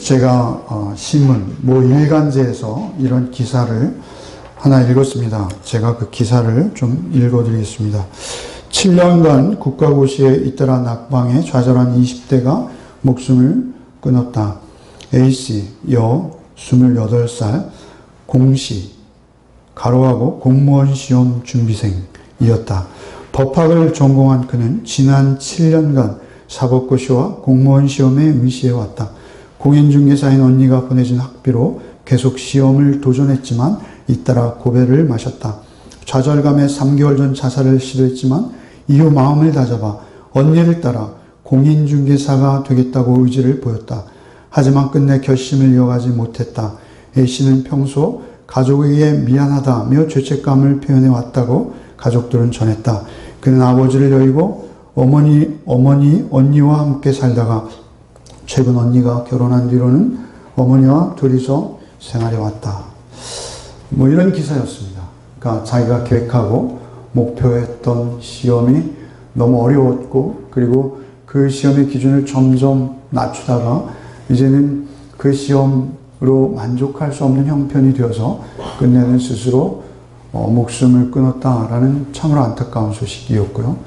제가 신문, 일간지에서 이런 기사를 하나 읽었습니다. 제가 그 기사를 좀 읽어드리겠습니다. 7년간 국가고시에 잇따라 낙방에 좌절한 20대가 목숨을 끊었다. A씨, 여 28살, 공시, 가로하고 공무원 시험 준비생이었다. 법학을 전공한 그는 지난 7년간 사법고시와 공무원 시험에 응시해왔다. 공인중개사인 언니가 보내준 학비로 계속 시험을 도전했지만 잇따라 고배를 마셨다. 좌절감에 3개월 전 자살을 시도했지만 이후 마음을 다잡아 언니를 따라 공인중개사가 되겠다고 의지를 보였다. 하지만 끝내 결심을 이어가지 못했다. A씨는 평소 가족에게 미안하다며 죄책감을 표현해왔다고 가족들은 전했다. 그는 아버지를 여의고 어머니, 언니와 함께 살다가 최근 언니가 결혼한 뒤로는 어머니와 둘이서 생활해왔다. 이런 기사였습니다. 그러니까 자기가 계획하고 목표했던 시험이 너무 어려웠고, 그리고 그 시험의 기준을 점점 낮추다가 이제는 그 시험으로 만족할 수 없는 형편이 되어서 끝내는 스스로 목숨을 끊었다라는 참으로 안타까운 소식이었고요.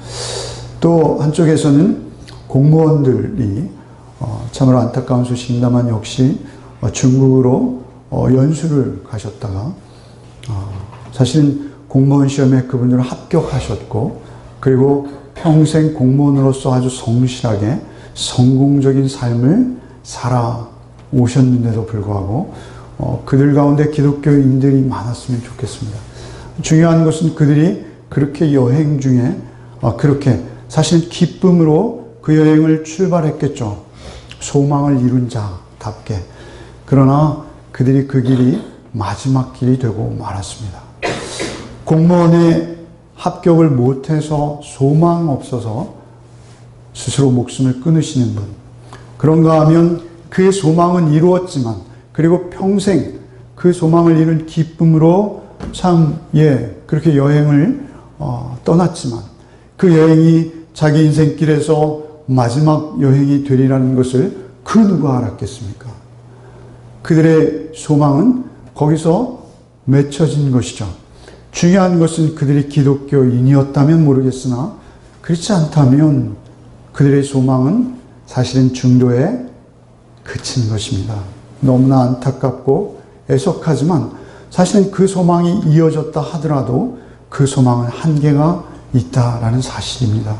또 한쪽에서는 공무원들이 참으로 안타까운 소식입니다만 역시 중국으로 연수를 가셨다가 사실은 공무원 시험에 그분들은 합격하셨고, 그리고 평생 공무원으로서 아주 성실하게 성공적인 삶을 살아오셨는데도 불구하고 그들 가운데 기독교인들이 많았으면 좋겠습니다. 중요한 것은 그들이 그렇게 여행 중에 그렇게 사실 기쁨으로 그 여행을 출발했겠죠. 소망을 이룬 자답게. 그러나 그들이 그 길이 마지막 길이 되고 말았습니다. 공무원에 합격을 못해서 소망 없어서 스스로 목숨을 끊으시는 분. 그런가 하면 그의 소망은 이루었지만, 그리고 평생 그 소망을 이룬 기쁨으로 그렇게 여행을 떠났지만 그 여행이 자기 인생길에서 마지막 여행이 되리라는 것을 그 누가 알았겠습니까? 그들의 소망은 거기서 맺혀진 것이죠. 중요한 것은 그들이 기독교인이었다면 모르겠으나 그렇지 않다면 그들의 소망은 사실은 중도에 그친 것입니다. 너무나 안타깝고 애석하지만 사실은 그 소망이 이어졌다 하더라도 그 소망은 한계가 있다라는 사실입니다.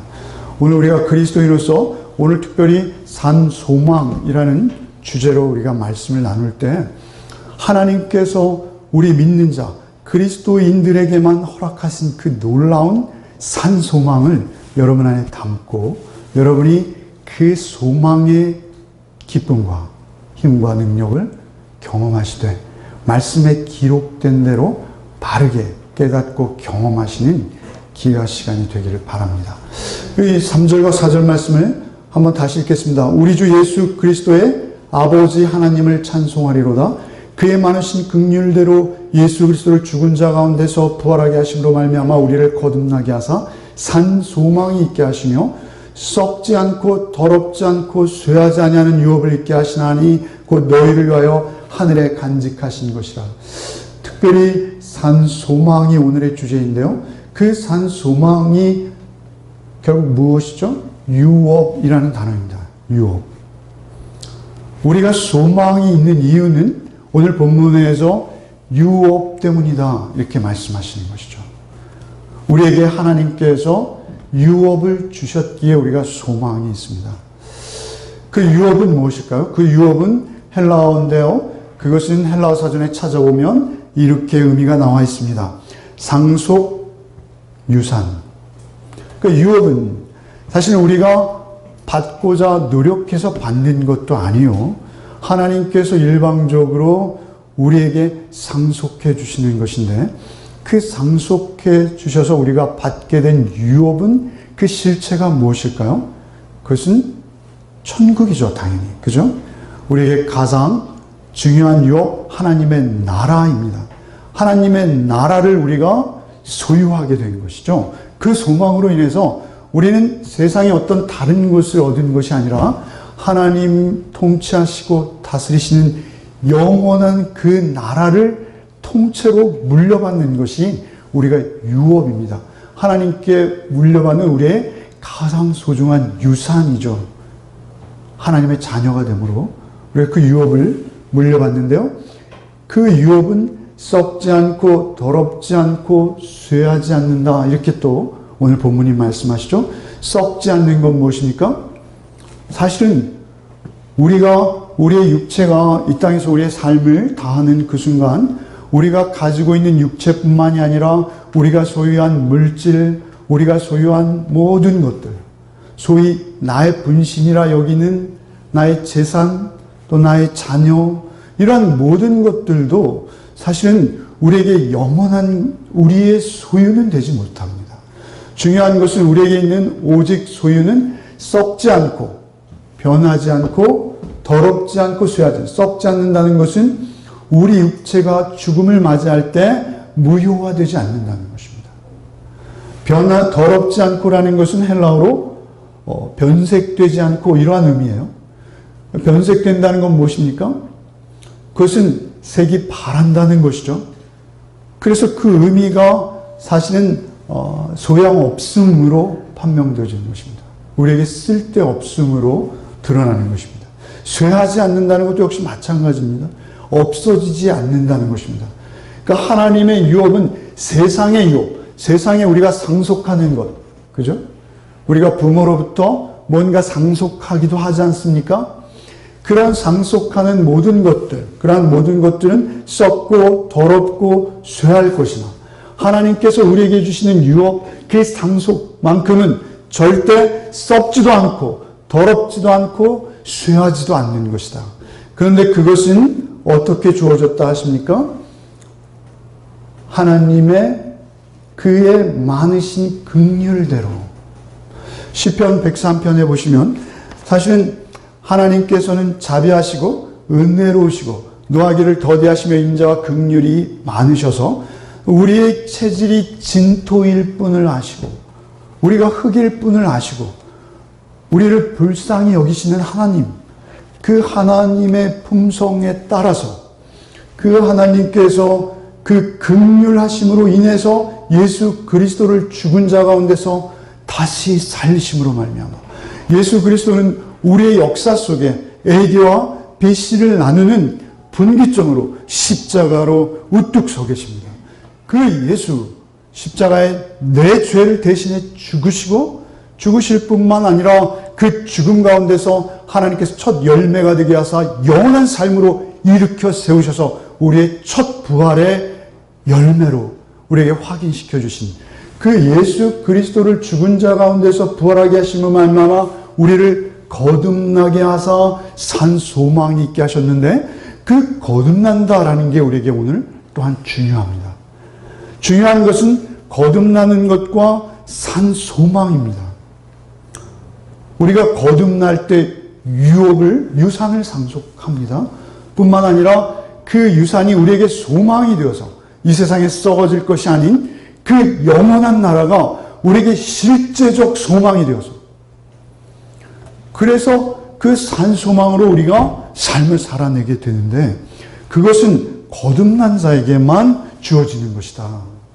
오늘 우리가 그리스도인으로서 오늘 특별히 산 소망이라는 주제로 우리가 말씀을 나눌 때 하나님께서 우리 믿는 자 그리스도인들에게만 허락하신 그 놀라운 산 소망을 여러분 안에 담고 여러분이 그 소망의 기쁨과 힘과 능력을 경험하시되 말씀에 기록된 대로 바르게 깨닫고 경험하시는 기가 시간이 되기를 바랍니다. 이 3절과 4절 말씀을 한번 다시 읽겠습니다. 우리 주 예수 그리스도의 아버지 하나님을 찬송하리로다. 그의 많으신 긍휼대로 예수 그리스도를 죽은 자 가운데서 부활하게 하심으로 말미암아 우리를 거듭나게 하사 산 소망이 있게 하시며 썩지 않고 더럽지 않고 쇠하지 아니하는 유업을 있게 하시나니 곧 너희를 위하여 하늘에 간직하신 것이라. 특별히 산 소망이 오늘의 주제인데요. 그 산 소망이 결국 무엇이죠? 유업이라는 단어입니다. 유업. 우리가 소망이 있는 이유는 오늘 본문에서 유업 때문이다 이렇게 말씀하시는 것이죠. 우리에게 하나님께서 유업을 주셨기에 우리가 소망이 있습니다. 그 유업은 무엇일까요? 그 유업은 헬라어인데요. 그것은 헬라어 사전에 찾아보면 이렇게 의미가 나와 있습니다. 상속, 유산. 그 유업은 사실 우리가 받고자 노력해서 받는 것도 아니요. 하나님께서 일방적으로 우리에게 상속해 주시는 것인데 그 상속해 주셔서 우리가 받게 된 유업은 그 실체가 무엇일까요? 그것은 천국이죠, 당연히. 그죠? 우리에게 가장 중요한 유업, 하나님의 나라입니다. 하나님의 나라를 우리가 소유하게 된 것이죠. 그 소망으로 인해서 우리는 세상의 어떤 다른 것을 얻은 것이 아니라 하나님 통치하시고 다스리시는 영원한 그 나라를 통째로 물려받는 것이 우리가 유업입니다. 하나님께 물려받는 우리의 가장 소중한 유산이죠. 하나님의 자녀가 되므로 우리가 그 유업을 물려받는데요. 그 유업은 썩지 않고 더럽지 않고 쇠하지 않는다. 이렇게 또 오늘 본문이 말씀하시죠. 썩지 않는 건 무엇입니까? 사실은 우리의 육체가 이 땅에서 우리의 삶을 다하는 그 순간 우리가 가지고 있는 육체뿐만이 아니라 우리가 소유한 물질, 우리가 소유한 모든 것들, 소위 나의 분신이라 여기는 나의 재산, 또 나의 자녀, 이러한 모든 것들도 사실은 우리에게 영원한 우리의 소유는 되지 못합니다. 중요한 것은 우리에게 있는 오직 소유는 썩지 않고 변하지 않고 더럽지 않고 쇠하지 않고, 썩지 않는다는 것은 우리 육체가 죽음을 맞이할 때 무효화되지 않는다는 것입니다. 더럽지 않고라는 것은 헬라어로 변색되지 않고 이러한 의미예요. 변색된다는 건 무엇입니까? 그것은 색이 바란다는 것이죠. 그래서 그 의미가 사실은 소양없음으로 판명되어지는 것입니다. 우리에게 쓸데없음으로 드러나는 것입니다. 쇠하지 않는다는 것도 역시 마찬가지입니다. 없어지지 않는다는 것입니다. 그러니까 하나님의 유업은 세상의 유업, 세상에 우리가 상속하는 것, 그죠? 우리가 부모로부터 뭔가 상속하기도 하지 않습니까? 그러한 상속하는 모든 것들, 그러한 모든 것들은 썩고 더럽고 쇠할 것이나 하나님께서 우리에게 주시는 유업, 그 상속만큼은 절대 썩지도 않고 더럽지도 않고 쇠하지도 않는 것이다. 그런데 그것은 어떻게 주어졌다 하십니까? 하나님의 그의 많으신 긍휼대로. 시편 103편에 보시면 사실은 하나님께서는 자비하시고 은혜로우시고 노하기를 더디하시며 인자와 긍휼이 많으셔서 우리의 체질이 진토일 뿐을 아시고 우리가 흙일 뿐을 아시고 우리를 불쌍히 여기시는 하나님, 그 하나님의 품성에 따라서 그 하나님께서 그 긍휼하심으로 인해서 예수 그리스도를 죽은 자 가운데서 다시 살리심으로 말미암아 예수 그리스도는 우리의 역사 속에 A와 BC를 나누는 분기점으로 십자가로 우뚝 서 계십니다. 그 예수 십자가에 내 죄를 대신해 죽으실 뿐만 아니라 그 죽음 가운데서 하나님께서 첫 열매가 되게 하사 영원한 삶으로 일으켜 세우셔서 우리의 첫 부활의 열매로 우리에게 확인시켜 주신 그 예수 그리스도를 죽은 자 가운데서 부활하게 하심으로 말미암아 우리를 거듭나게 하사 산 소망이 있게 하셨는데 그 거듭난다라는 게 우리에게 오늘 또한 중요합니다. 중요한 것은 거듭나는 것과 산 소망입니다. 우리가 거듭날 때 유산을 상속합니다. 뿐만 아니라 그 유산이 우리에게 소망이 되어서 이 세상에 썩어질 것이 아닌 그 영원한 나라가 우리에게 실제적 소망이 되어서 그래서 그 산 소망으로 우리가 삶을 살아내게 되는데 그것은 거듭난 자에게만 주어지는 것이다.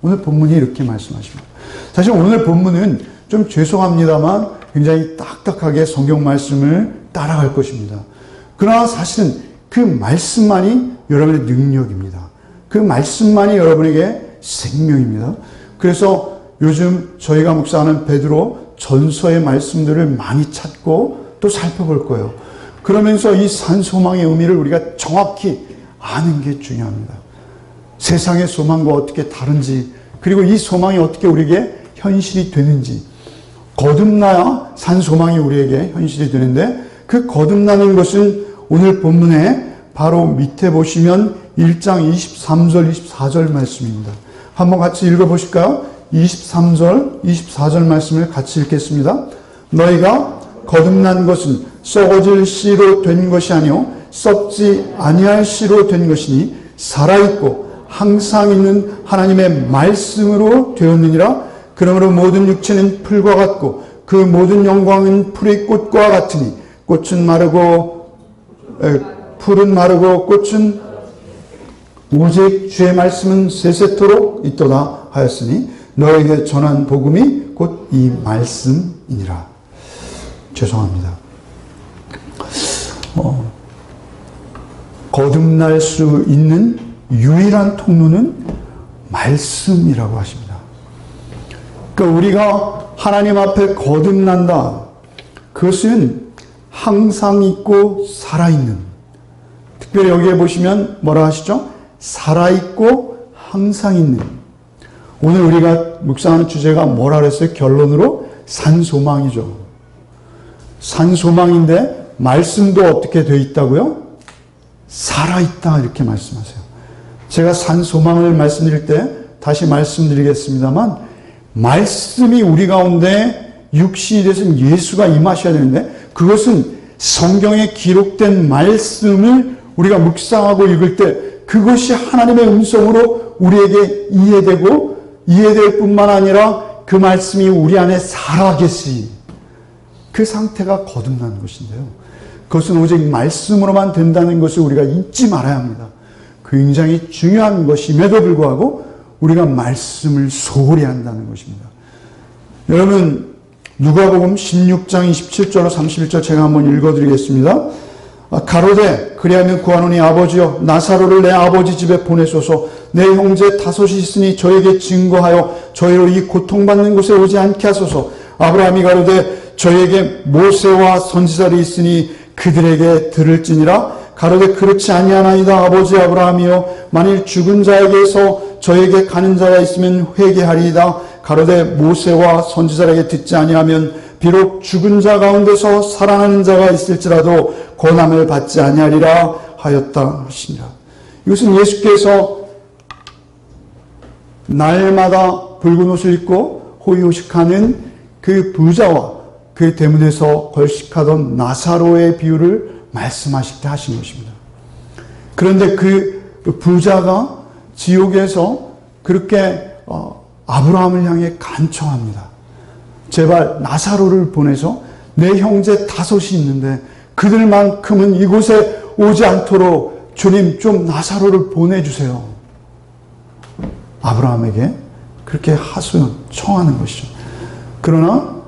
오늘 본문이 이렇게 말씀하십니다. 사실 오늘 본문은 좀 죄송합니다만 굉장히 딱딱하게 성경 말씀을 따라갈 것입니다. 그러나 사실은 그 말씀만이 여러분의 능력입니다. 그 말씀만이 여러분에게 생명입니다. 그래서 요즘 저희가 묵상하는 베드로 전서의 말씀들을 많이 찾고 또 살펴볼 거예요. 그러면서 이 산소망의 의미를 우리가 정확히 아는 게 중요합니다. 세상의 소망과 어떻게 다른지, 그리고 이 소망이 어떻게 우리에게 현실이 되는지, 거듭나야 산 소망이 우리에게 현실이 되는데 그 거듭나는 것은 오늘 본문에 바로 밑에 보시면 1장 23절, 24절 말씀입니다. 한번 같이 읽어보실까요? 23절, 24절 말씀을 같이 읽겠습니다. 너희가 거듭난 것은 썩어질 씨로 된 것이 아니요 썩지 아니할 씨로 된 것이니 살아있고 항상 있는 하나님의 말씀으로 되었느니라. 그러므로 모든 육체는 풀과 같고 그 모든 영광은 풀의 꽃과 같으니 꽃은 마르고 풀은 마르고 꽃은 오직 주의 말씀은 세세토록 있도다 하였으니 너에게 전한 복음이 곧 이 말씀이니라. 죄송합니다. 거듭날 수 있는 유일한 통로는 말씀이라고 하십니다. 그러니까 우리가 하나님 앞에 거듭난다. 그것은 항상 있고 살아있는, 특별히 여기에 보시면 뭐라 하시죠? 살아있고 항상 있는. 오늘 우리가 묵상하는 주제가 뭐라 그랬어요? 결론으로 산소망이죠. 산소망인데 말씀도 어떻게 되어 있다고요? 살아있다 이렇게 말씀하세요. 제가 산소망을 말씀드릴 때 다시 말씀드리겠습니다만 말씀이 우리 가운데 육신이 돼서 예수가 임하셔야 되는데 그것은 성경에 기록된 말씀을 우리가 묵상하고 읽을 때 그것이 하나님의 음성으로 우리에게 이해될 뿐만 아니라 그 말씀이 우리 안에 살아계시 그 상태가 거듭나는 것인데요. 그것은 오직 말씀으로만 된다는 것을 우리가 잊지 말아야 합니다. 굉장히 중요한 것임에도 불구하고 우리가 말씀을 소홀히 한다는 것입니다. 여러분 누가복음 16장 27절로 31절 제가 한번 읽어드리겠습니다. 가로되 그리하면 구하노니 아버지여 나사로를 내 아버지 집에 보내소서. 내 형제 다섯이 있으니 저에게 증거하여 저희로 이 고통받는 곳에 오지 않게 하소서. 아브라함이 가로되 저에게 모세와 선지자들이 있으니 그들에게 들을지니라. 가로되 그렇지 아니하나이다 아버지 아브라함이여 만일 죽은 자에게서 저에게 가는 자가 있으면 회개하리이다. 가로되 모세와 선지자에게 듣지 아니하면 비록 죽은 자 가운데서 살아나는 자가 있을지라도 고난을 받지 아니하리라 하였다 하시니라. 이것은 예수께서 날마다 붉은 옷을 입고 호의호식하는 그 부자와 그 대문에서 걸식하던 나사로의 비유를 말씀하실 때 하신 것입니다. 그런데 그 부자가 지옥에서 그렇게 아브라함을 향해 간청합니다. 제발 나사로를 보내서 내 형제 다섯이 있는데 그들만큼은 이곳에 오지 않도록 주님 좀 나사로를 보내주세요. 아브라함에게 그렇게 하소연 청하는 것이죠. 그러나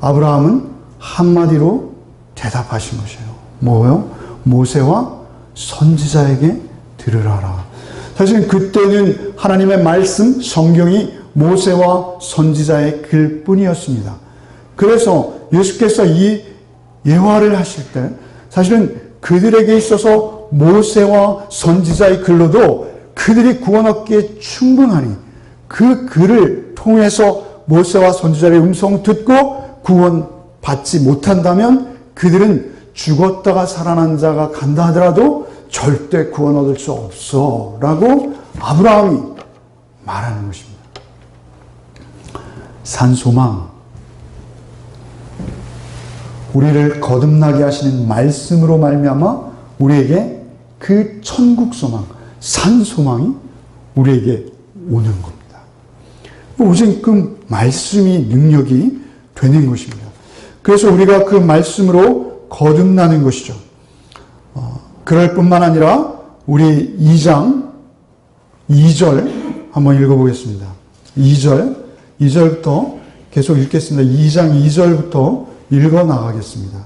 아브라함은 한마디로 대답하신 것이에요. 뭐요? 모세와 선지자에게 들으라라. 사실 그때는 하나님의 말씀, 성경이 모세와 선지자의 글뿐이었습니다. 그래서 예수께서 이 예화를 하실 때 사실은 그들에게 있어서 모세와 선지자의 글로도 그들이 구원 얻기에 충분하니 그 글을 통해서 모세와 선지자의 음성을 듣고 구원 받지 못한다면 그들은 죽었다가 살아난 자가 간다 하더라도 절대 구원 얻을 수 없어 라고 아브라함이 말하는 것입니다. 산소망, 우리를 거듭나게 하시는 말씀으로 말미암아 우리에게 그 천국소망, 산소망이 우리에게 오는 겁니다. 오직 그 말씀이 능력이 되는 것입니다. 그래서 우리가 그 말씀으로 거듭나는 것이죠. 그럴 뿐만 아니라 우리 2장 2절 한번 읽어보겠습니다. 2절부터 계속 읽겠습니다. 2장 2절부터 읽어나가겠습니다.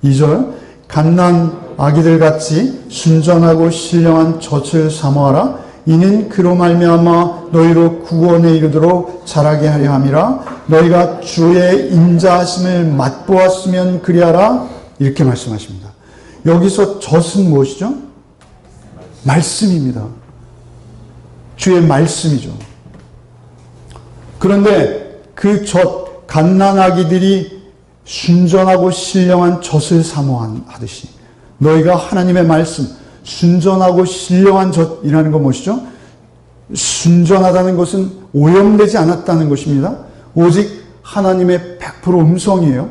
2절 갓난 아기들 같이 순전하고 신령한 젖을 사모하라. 이는 그로 말미암아 너희로 구원에 이르도록 자라게 하려 함이라. 너희가 주의 인자하심을 맛보았으면 그리하라. 이렇게 말씀하십니다. 여기서 젖은 무엇이죠? 말씀입니다. 주의 말씀이죠. 그런데 그 젖, 갓난아기들이 순전하고 신령한 젖을 사모하듯이 너희가 하나님의 말씀, 순전하고 신령한 젖이라는 건 무엇이죠? 순전하다는 것은 오염되지 않았다는 것입니다. 오직 하나님의 100% 음성이에요.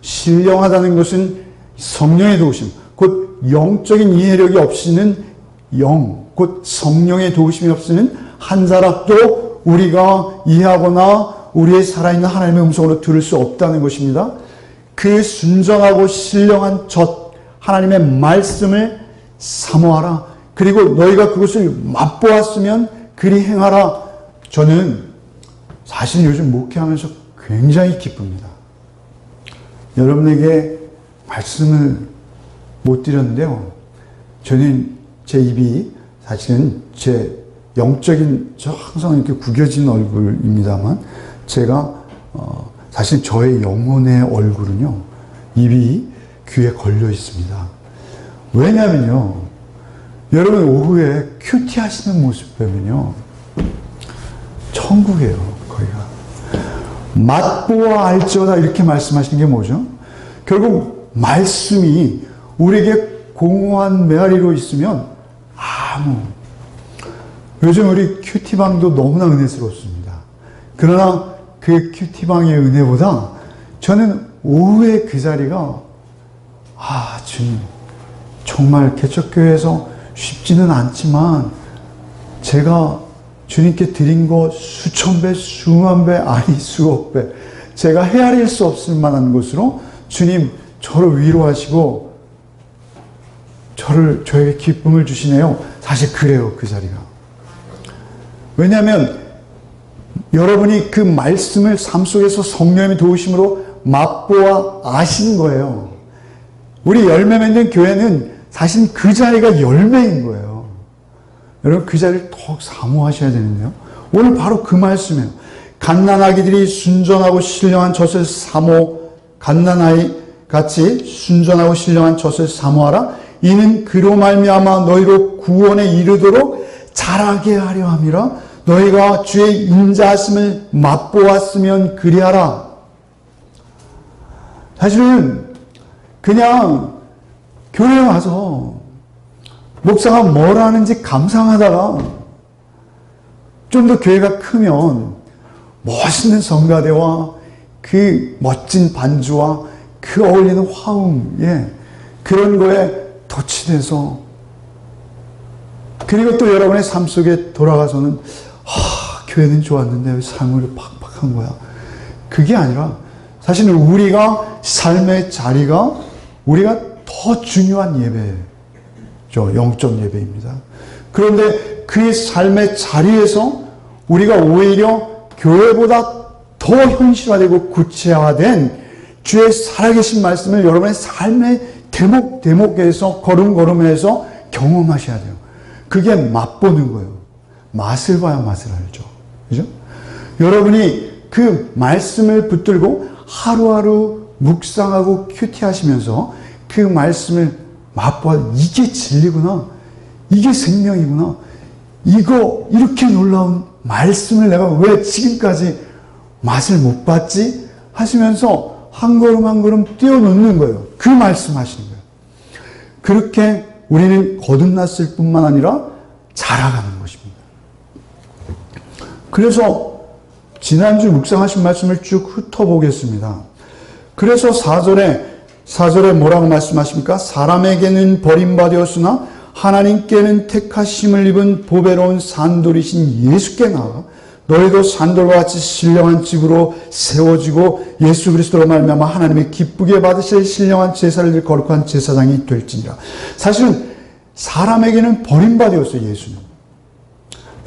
신령하다는 것은 성령의 도우심, 곧 영적인 이해력이 없이는 곧 성령의 도우심이 없이는 한 자락도 우리가 이해하거나 우리의 살아있는 하나님의 음성으로 들을 수 없다는 것입니다. 그 순전하고 신령한 젖 하나님의 말씀을 사모하라. 그리고 너희가 그것을 맛보았으면 그리 행하라. 저는 사실 요즘 목회하면서 굉장히 기쁩니다. 여러분에게 말씀을 못 드렸는데요. 저는 제 입이 사실은 제 영적인, 저 항상 이렇게 구겨진 얼굴입니다만, 제가 사실 저의 영혼의 얼굴은요, 입이 귀에 걸려 있습니다. 왜냐면요, 여러분 오후에 큐티 하시는 모습 보면요, 천국이에요, 거기가. 맛보아 알지어다 이렇게 말씀하시는 게 뭐죠? 결국 말씀이 우리에게 공허한 메아리로 있으면 요즘 우리 큐티방도 너무나 은혜스럽습니다. 그러나 그 큐티방의 은혜보다 저는 오후에 그 자리가 주님 정말 개척교회에서 쉽지는 않지만 제가 주님께 드린 거 수천 배, 수만 배, 아니 수억 배 제가 헤아릴 수 없을 만한 것으로 주님 저를 위로하시고 저에게 기쁨을 주시네요. 사실 그래요, 그 자리가. 왜냐하면 여러분이 그 말씀을 삶 속에서 성령의 도우심으로 맛보아 아신 거예요. 우리 열매 맺는 교회는 사실 그 자리가 열매인 거예요. 여러분 그 자리를 더욱 사모하셔야 되는데요. 오늘 바로 그 말씀이에요. 갓난아기들이 순전하고 신령한 젖을 갓난아이 같이 순전하고 신령한 젖을 사모하라. 이는 그로 말미암아 너희로 구원에 이르도록 자라게 하려 함이라. 너희가 주의 인자하심을 맛보았으면 그리하라. 사실은 그냥 교회에 와서 목사가 뭘 하는지 감상하다가 좀 더 교회가 크면 멋있는 성가대와 그 멋진 반주와 그 어울리는 화음, 그런 거에 덧치돼서, 그리고 또 여러분의 삶 속에 돌아가서는 교회는 좋았는데 왜 삶을 팍팍한 거야. 그게 아니라 사실은 우리가 삶의 자리가 우리가 더 중요한 예배죠. 영적 예배입니다. 그런데 그 삶의 자리에서 우리가 오히려 교회보다 더 현실화되고 구체화된 주의 살아계신 말씀을 여러분의 삶의 대목에서 걸음걸음에서 경험하셔야 돼요. 그게 맛보는 거예요. 맛을 봐야 맛을 알죠. 그죠? 여러분이 그 말씀을 붙들고 하루하루 묵상하고 큐티하시면서 그 말씀을 맛보아, 이게 진리구나. 이게 생명이구나. 이렇게 놀라운 말씀을 내가 왜 지금까지 맛을 못 봤지? 하시면서 한 걸음 한 걸음 뛰어놓는 거예요. 그 말씀 하시는 거예요. 그렇게 우리는 거듭났을 뿐만 아니라 자라가는 것입니다. 그래서 지난주 묵상하신 말씀을 쭉 훑어보겠습니다. 그래서 4절에 뭐라고 말씀하십니까? 사람에게는 버림받았으나 하나님께는 택하심을 입은 보배로운 산돌이신 예수께 나아 너희도 산돌과 같이 신령한 집으로 세워지고 예수 그리스도로 말미암아 하나님의 기쁘게 받으실 신령한 제사를 거룩한 제사장이 될지니라. 사실은 사람에게는 버림받았어요, 예수는.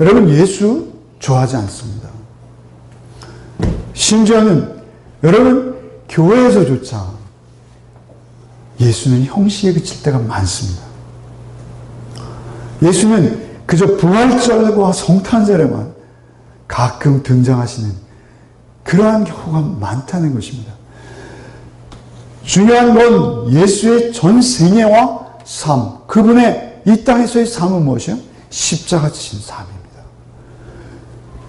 여러분, 예수 좋아하지 않습니다. 심지어는 여러분 교회에서조차 예수는 형식에 그칠 때가 많습니다. 예수는 그저 부활절과 성탄절에만 가끔 등장하시는 그러한 경우가 많다는 것입니다. 중요한 건 예수의 전 생애와 삶, 그분의 이 땅에서의 삶은 무엇이에요? 십자가 지신 삶입니다.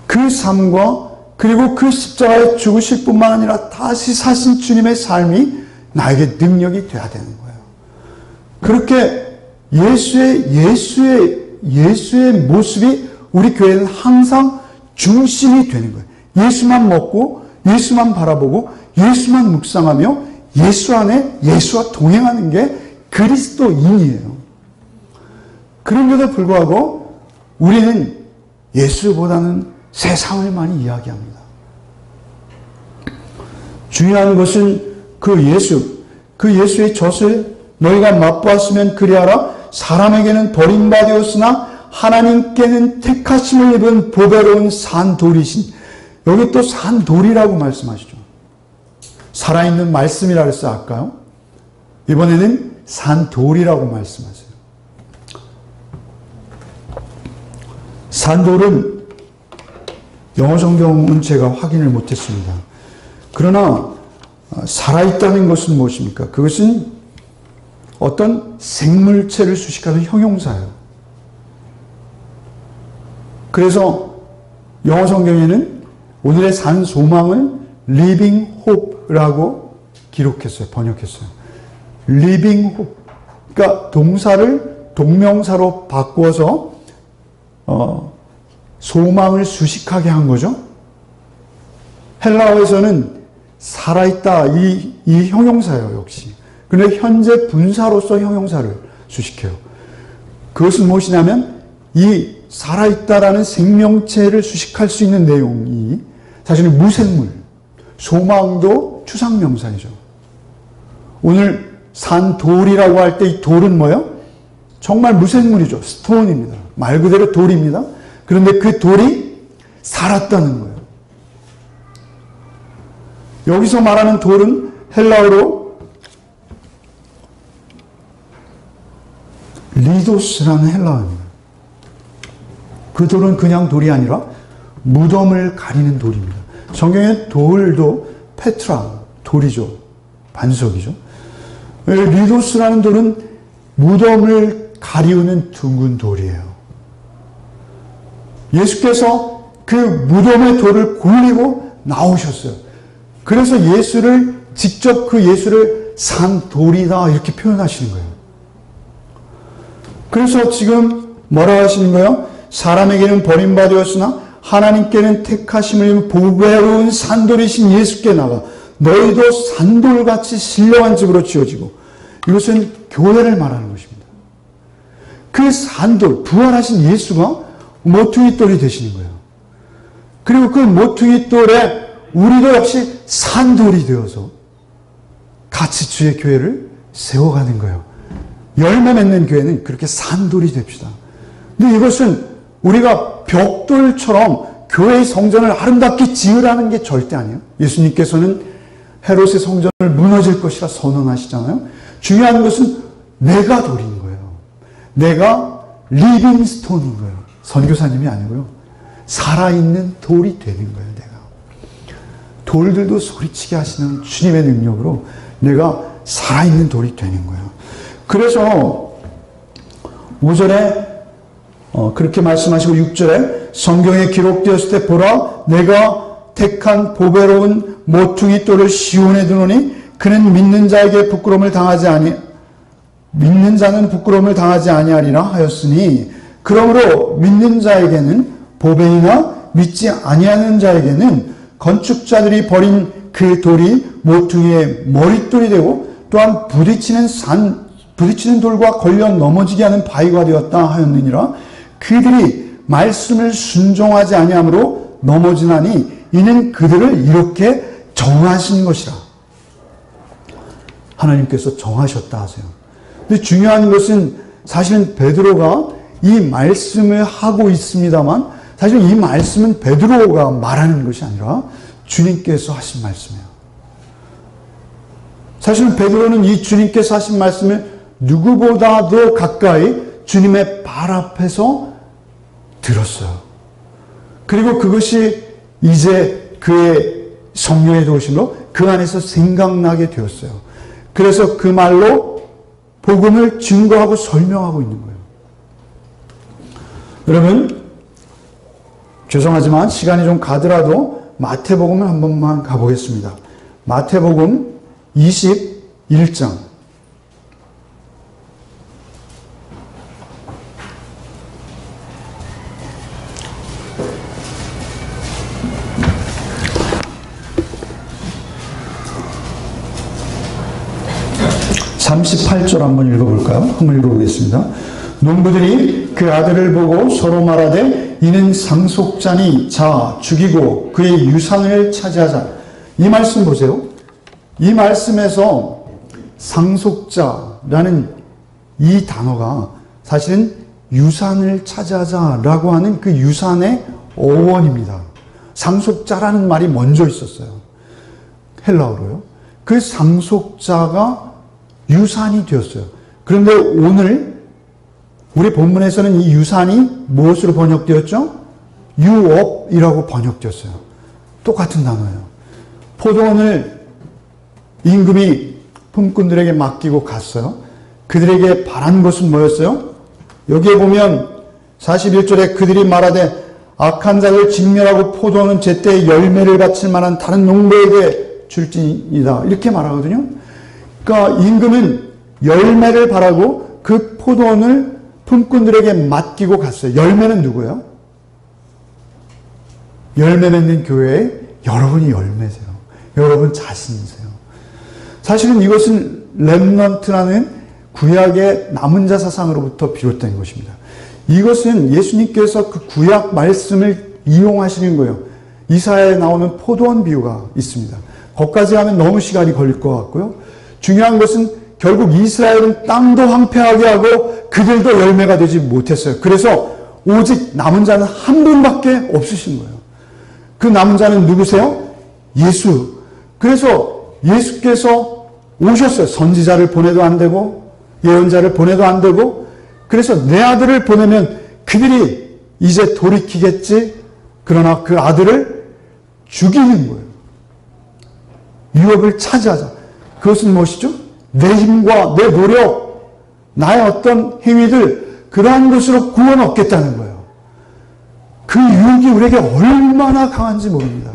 그 삶과 그리고 그 십자가에 죽으실 뿐만 아니라 다시 사신 주님의 삶이 나에게 능력이 돼야 되는 거예요. 그렇게 예수의 모습이 우리 교회는 항상 중심이 되는 거예요. 예수만 먹고, 예수만 바라보고, 예수만 묵상하며, 예수 안에 예수와 동행하는 게 그리스도인이에요. 그런데도 불구하고 우리는 예수보다는 세상을 많이 이야기합니다. 중요한 것은 그 예수의 젖을 너희가 맛보았으면 그리하라. 사람에게는 버림받았으나 하나님께는 택하심을 입은 보배로운 산돌이신. 여기 또 산돌이라고 말씀하시죠. 살아있는 말씀이라 그랬어요, 아까요? 이번에는 산돌이라고 말씀하세요. 산돌은 영어 성경은 제가 확인을 못했습니다. 그러나 살아있다는 것은 무엇입니까? 그것은 어떤 생물체를 수식하는 형용사예요. 그래서 영어 성경에는 오늘의 산 소망을 living hope라고 기록했어요. 번역했어요. living hope. 그러니까 동사를 동명사로 바꾸어서 소망을 수식하게 한 거죠. 헬라어에서는 살아있다 이 형용사예요, 역시. 그런데 현재 분사로서 형용사를 수식해요. 그것은 무엇이냐면 이 살아있다라는 생명체를 수식할 수 있는 내용이 사실은 무생물, 소망도 추상명사이죠. 오늘 산돌이라고 할 때 이 돌은 뭐예요? 정말 무생물이죠. 스톤입니다. 말 그대로 돌입니다. 그런데 그 돌이 살았다는 거예요. 여기서 말하는 돌은 헬라어로 리도스라는 헬라어입니다. 그 돌은 그냥 돌이 아니라 무덤을 가리는 돌입니다. 성경에 돌도 페트라, 돌이죠. 반석이죠. 리도스라는 돌은 무덤을 가리우는 둥근 돌이에요. 예수께서 그 무덤의 돌을 굴리고 나오셨어요. 그래서 예수를 직접 그 예수를 산돌이다 이렇게 표현하시는 거예요. 그래서 지금 뭐라고 하시는 거예요? 사람에게는 버림받았으나 하나님께는 택하심을 입은 보배로운 산돌이신 예수께 나가 너희도 산돌같이 신령한 집으로 지어지고. 이것은 교회를 말하는 것입니다. 그 산돌, 부활하신 예수가 모퉁이 돌이 되시는 거예요. 그리고 그 모퉁이 돌에 우리도 역시 산돌이 되어서 같이 주의 교회를 세워가는 거예요. 열매 맺는 교회는 그렇게 산돌이 됩시다. 근데 이것은 우리가 벽돌처럼 교회의 성전을 아름답게 지으라는 게 절대 아니에요. 예수님께서는 헤롯의 성전을 무너질 것이라 선언하시잖아요. 중요한 것은 내가 돌인 거예요. 내가 리빙 스톤인 거예요. 선교사님이 아니고요. 살아있는 돌이 되는 거예요. 내가. 돌들도 소리치게 하시는 주님의 능력으로 내가 살아있는 돌이 되는 거예요. 그래서 5절에 그렇게 말씀하시고 6절에 성경에 기록되었을 때 보라 내가 택한 보배로운 모퉁이 돌을 시온에 두노니 그는 믿는 자는 부끄러움을 당하지 아니하리라 하였으니 그러므로 믿는 자에게는 보배이나 믿지 아니하는 자에게는 건축자들이 버린 그 돌이 모퉁이의 머릿돌이 되고 또한 부딪히는 돌과 걸려 넘어지게 하는 바위가 되었다 하였느니라. 그들이 말씀을 순종하지 아니함으로 넘어지나니 이는 그들을 이렇게 정하신 것이라. 하나님께서 정하셨다 하세요. 근데 중요한 것은 사실은 베드로가 이 말씀을 하고 있습니다만 사실 이 말씀은 베드로가 말하는 것이 아니라 주님께서 하신 말씀이에요. 사실은 베드로는 이 주님께서 하신 말씀을 누구보다도 가까이 주님의 발 앞에서 들었어요. 그리고 그것이 이제 그의 성령의 도우심으로 그 안에서 생각나게 되었어요. 그래서 그 말로 복음을 증거하고 설명하고 있는 거예요. 여러분, 죄송하지만 시간이 좀 가더라도 마태복음을 한 번만 가보겠습니다. 마태복음 21장. (38절) 한번 읽어볼까요? 한번 읽어보겠습니다. 농부들이 그 아들을 보고 서로 말하되 이는 상속자니 자 죽이고 그의 유산을 차지하자. 이 말씀 보세요. 이 말씀에서 상속자라는 이 단어가 사실은 유산을 차지하자라고 하는 그 유산의 어원입니다. 상속자라는 말이 먼저 있었어요. 헬라어로요. 그 상속자가 유산이 되었어요. 그런데 오늘 우리 본문에서는 이 유산이 무엇으로 번역되었죠? 유업이라고 번역되었어요. 똑같은 단어예요. 포도원을 임금이 품꾼들에게 맡기고 갔어요. 그들에게 바란 것은 뭐였어요? 여기에 보면 41절에 그들이 말하되 악한 자를 직멸하고 포도원은 제때 열매를 바칠 만한 다른 농부에게 줄지이다. 이렇게 말하거든요. 그러니까 임금은 열매를 바라고 그 포도원을 품꾼들에게 맡기고 갔어요. 열매는 누구예요? 열매 맺는 교회에 여러분이 열매세요. 여러분 자신이세요. 사실은 이것은 렘넌트라는 구약의 남은 자 사상으로부터 비롯된 것입니다. 이것은 예수님께서 그 구약 말씀을 이용하시는 거예요. 이사야에 나오는 포도원 비유가 있습니다. 거기까지 하면 너무 시간이 걸릴 것 같고요. 중요한 것은 결국 이스라엘은 땅도 황폐하게 하고 그들도 열매가 되지 못했어요. 그래서 오직 남은 자는 한 분밖에 없으신 거예요. 그 남은 자는 누구세요? 예수. 그래서 예수께서 오셨어요. 선지자를 보내도 안 되고 예언자를 보내도 안 되고, 그래서 내 아들을 보내면 그들이 이제 돌이키겠지. 그러나 그 아들을 죽이는 거예요. 유업을 차지하자. 그것은 무엇이죠? 내 힘과 내 노력, 나의 어떤 행위들, 그러한 것으로 구원 얻겠다는 거예요. 그 유혹이 우리에게 얼마나 강한지 모릅니다.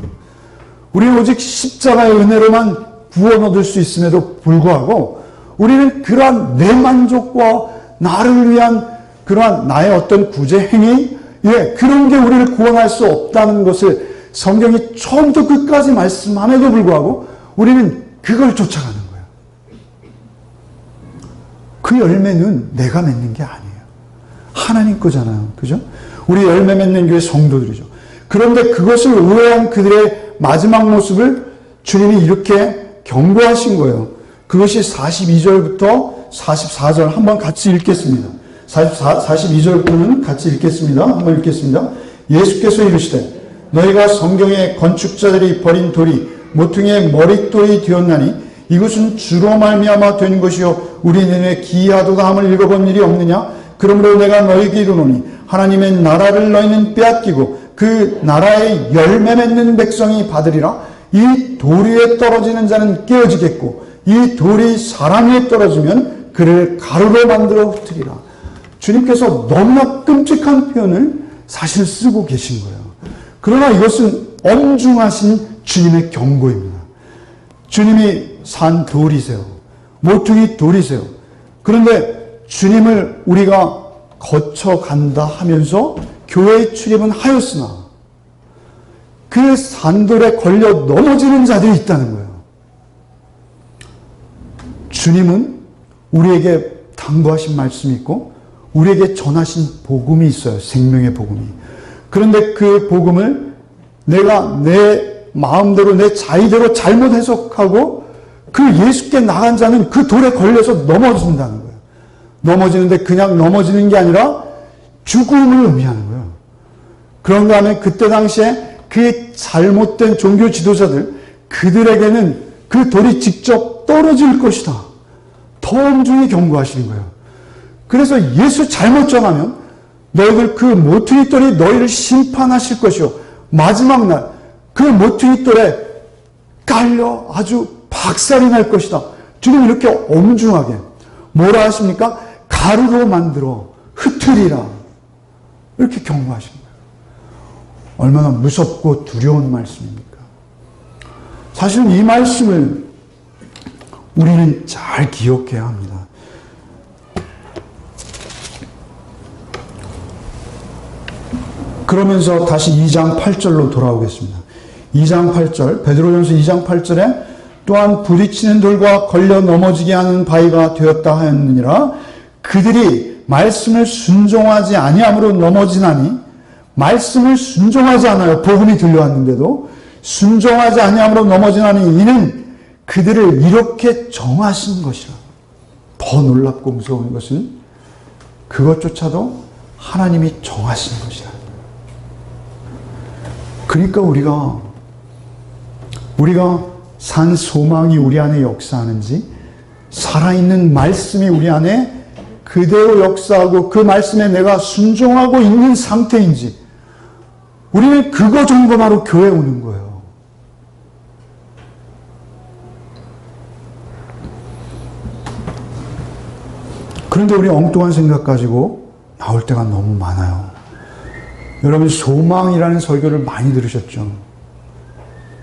우리는 오직 십자가의 은혜로만 구원 얻을 수 있음에도 불구하고 우리는 그러한 내 만족과 나를 위한 그러한 나의 어떤 구제 행위, 그런 게 우리를 구원할 수 없다는 것을 성경이 처음부터 끝까지 말씀함에도 불구하고 우리는 그걸 쫓아가는 거예요. 그 열매는 내가 맺는 게 아니에요. 하나님 거잖아요. 그죠? 우리 열매 맺는 교회 성도들이죠. 그런데 그것을 오해한 그들의 마지막 모습을 주님이 이렇게 경고하신 거예요. 그것이 42절부터 44절 한번 같이 읽겠습니다. 42절부터는 같이 읽겠습니다. 한번 읽겠습니다. 예수께서 이르시되 너희가 성경의 건축자들이 버린 돌이 모퉁이의 머릿돌이 되었나니 이것은 주로 말미암아 된 것이요 우리 눈에 기이하도다 함을 읽어본 일이 없느냐. 그러므로 내가 너희에게 이르노니 하나님의 나라를 너희는 빼앗기고 그 나라의 열매 맺는 백성이 받으리라. 이 돌 위에 떨어지는 자는 깨어지겠고 이 돌이 사람 위에 떨어지면 그를 가루로 만들어 흩으리라. 주님께서 너무나 끔찍한 표현을 사실 쓰고 계신 거예요. 그러나 이것은 엄중하신 주님의 경고입니다. 주님이 산 돌이세요. 모퉁이 돌이세요. 그런데 주님을 우리가 거쳐간다 하면서 교회에 출입은 하였으나 그 산돌에 걸려 넘어지는 자들이 있다는 거예요. 주님은 우리에게 당부하신 말씀이 있고 우리에게 전하신 복음이 있어요. 생명의 복음이. 그런데 그 복음을 내가 내 마음대로 내 자의대로 잘못 해석하고 그 예수께 나간 자는 그 돌에 걸려서 넘어진다는 거예요. 넘어지는데 그냥 넘어지는 게 아니라 죽음을 의미하는 거예요. 그런가 하면 그때 당시에 그 잘못된 종교 지도자들, 그들에게는 그 돌이 직접 떨어질 것이다. 더 엄중히 경고하시는 거예요. 그래서 예수 잘못 전하면 너희들 그 모퉁이 돌이 너희를 심판하실 것이요. 마지막 날 그 모퉁이 돌에 깔려 아주 박살이 날 것이다. 지금 이렇게 엄중하게 뭐라 하십니까? 가루로 만들어 흩으리라. 이렇게 경고하신 거예요. 얼마나 무섭고 두려운 말씀입니까? 사실은 이 말씀을 우리는 잘 기억해야 합니다. 그러면서 다시 2장 8절로 돌아오겠습니다. 2장 8절, 베드로전서 2장 8절에 또한 부딪히는 돌과 걸려 넘어지게 하는 바위가 되었다 하였느니라. 그들이 말씀을 순종하지 아니함으로 넘어지나니, 말씀을 순종하지 않아요. 복음이 들려왔는데도 순종하지 아니함으로 넘어지나니 이는 그들을 이렇게 정하신 것이라. 더 놀랍고 무서운 것은 그것조차도 하나님이 정하신 것이라. 그러니까 우리가 산 소망이 우리 안에 역사하는지, 살아있는 말씀이 우리 안에 그대로 역사하고 그 말씀에 내가 순종하고 있는 상태인지, 우리는 그거 점검하러 교회에 오는 거예요. 그런데 우리 엉뚱한 생각 가지고 나올 때가 너무 많아요. 여러분, 소망이라는 설교를 많이 들으셨죠?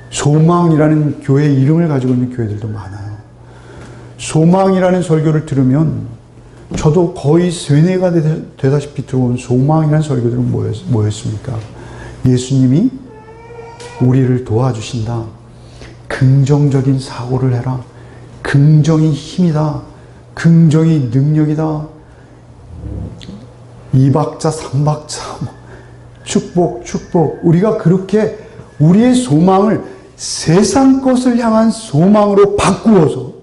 소망이라는 교회 이름을 가지고 있는 교회들도 많아요. 소망이라는 설교를 들으면 저도 거의 세뇌가 되다시피 들어온 소망이라는 설교들은 뭐였습니까? 예수님이 우리를 도와주신다. 긍정적인 사고를 해라. 긍정이 힘이다. 긍정이 능력이다. 2박자, 3박자, 축복. 우리가 그렇게 우리의 소망을 세상 것을 향한 소망으로 바꾸어서,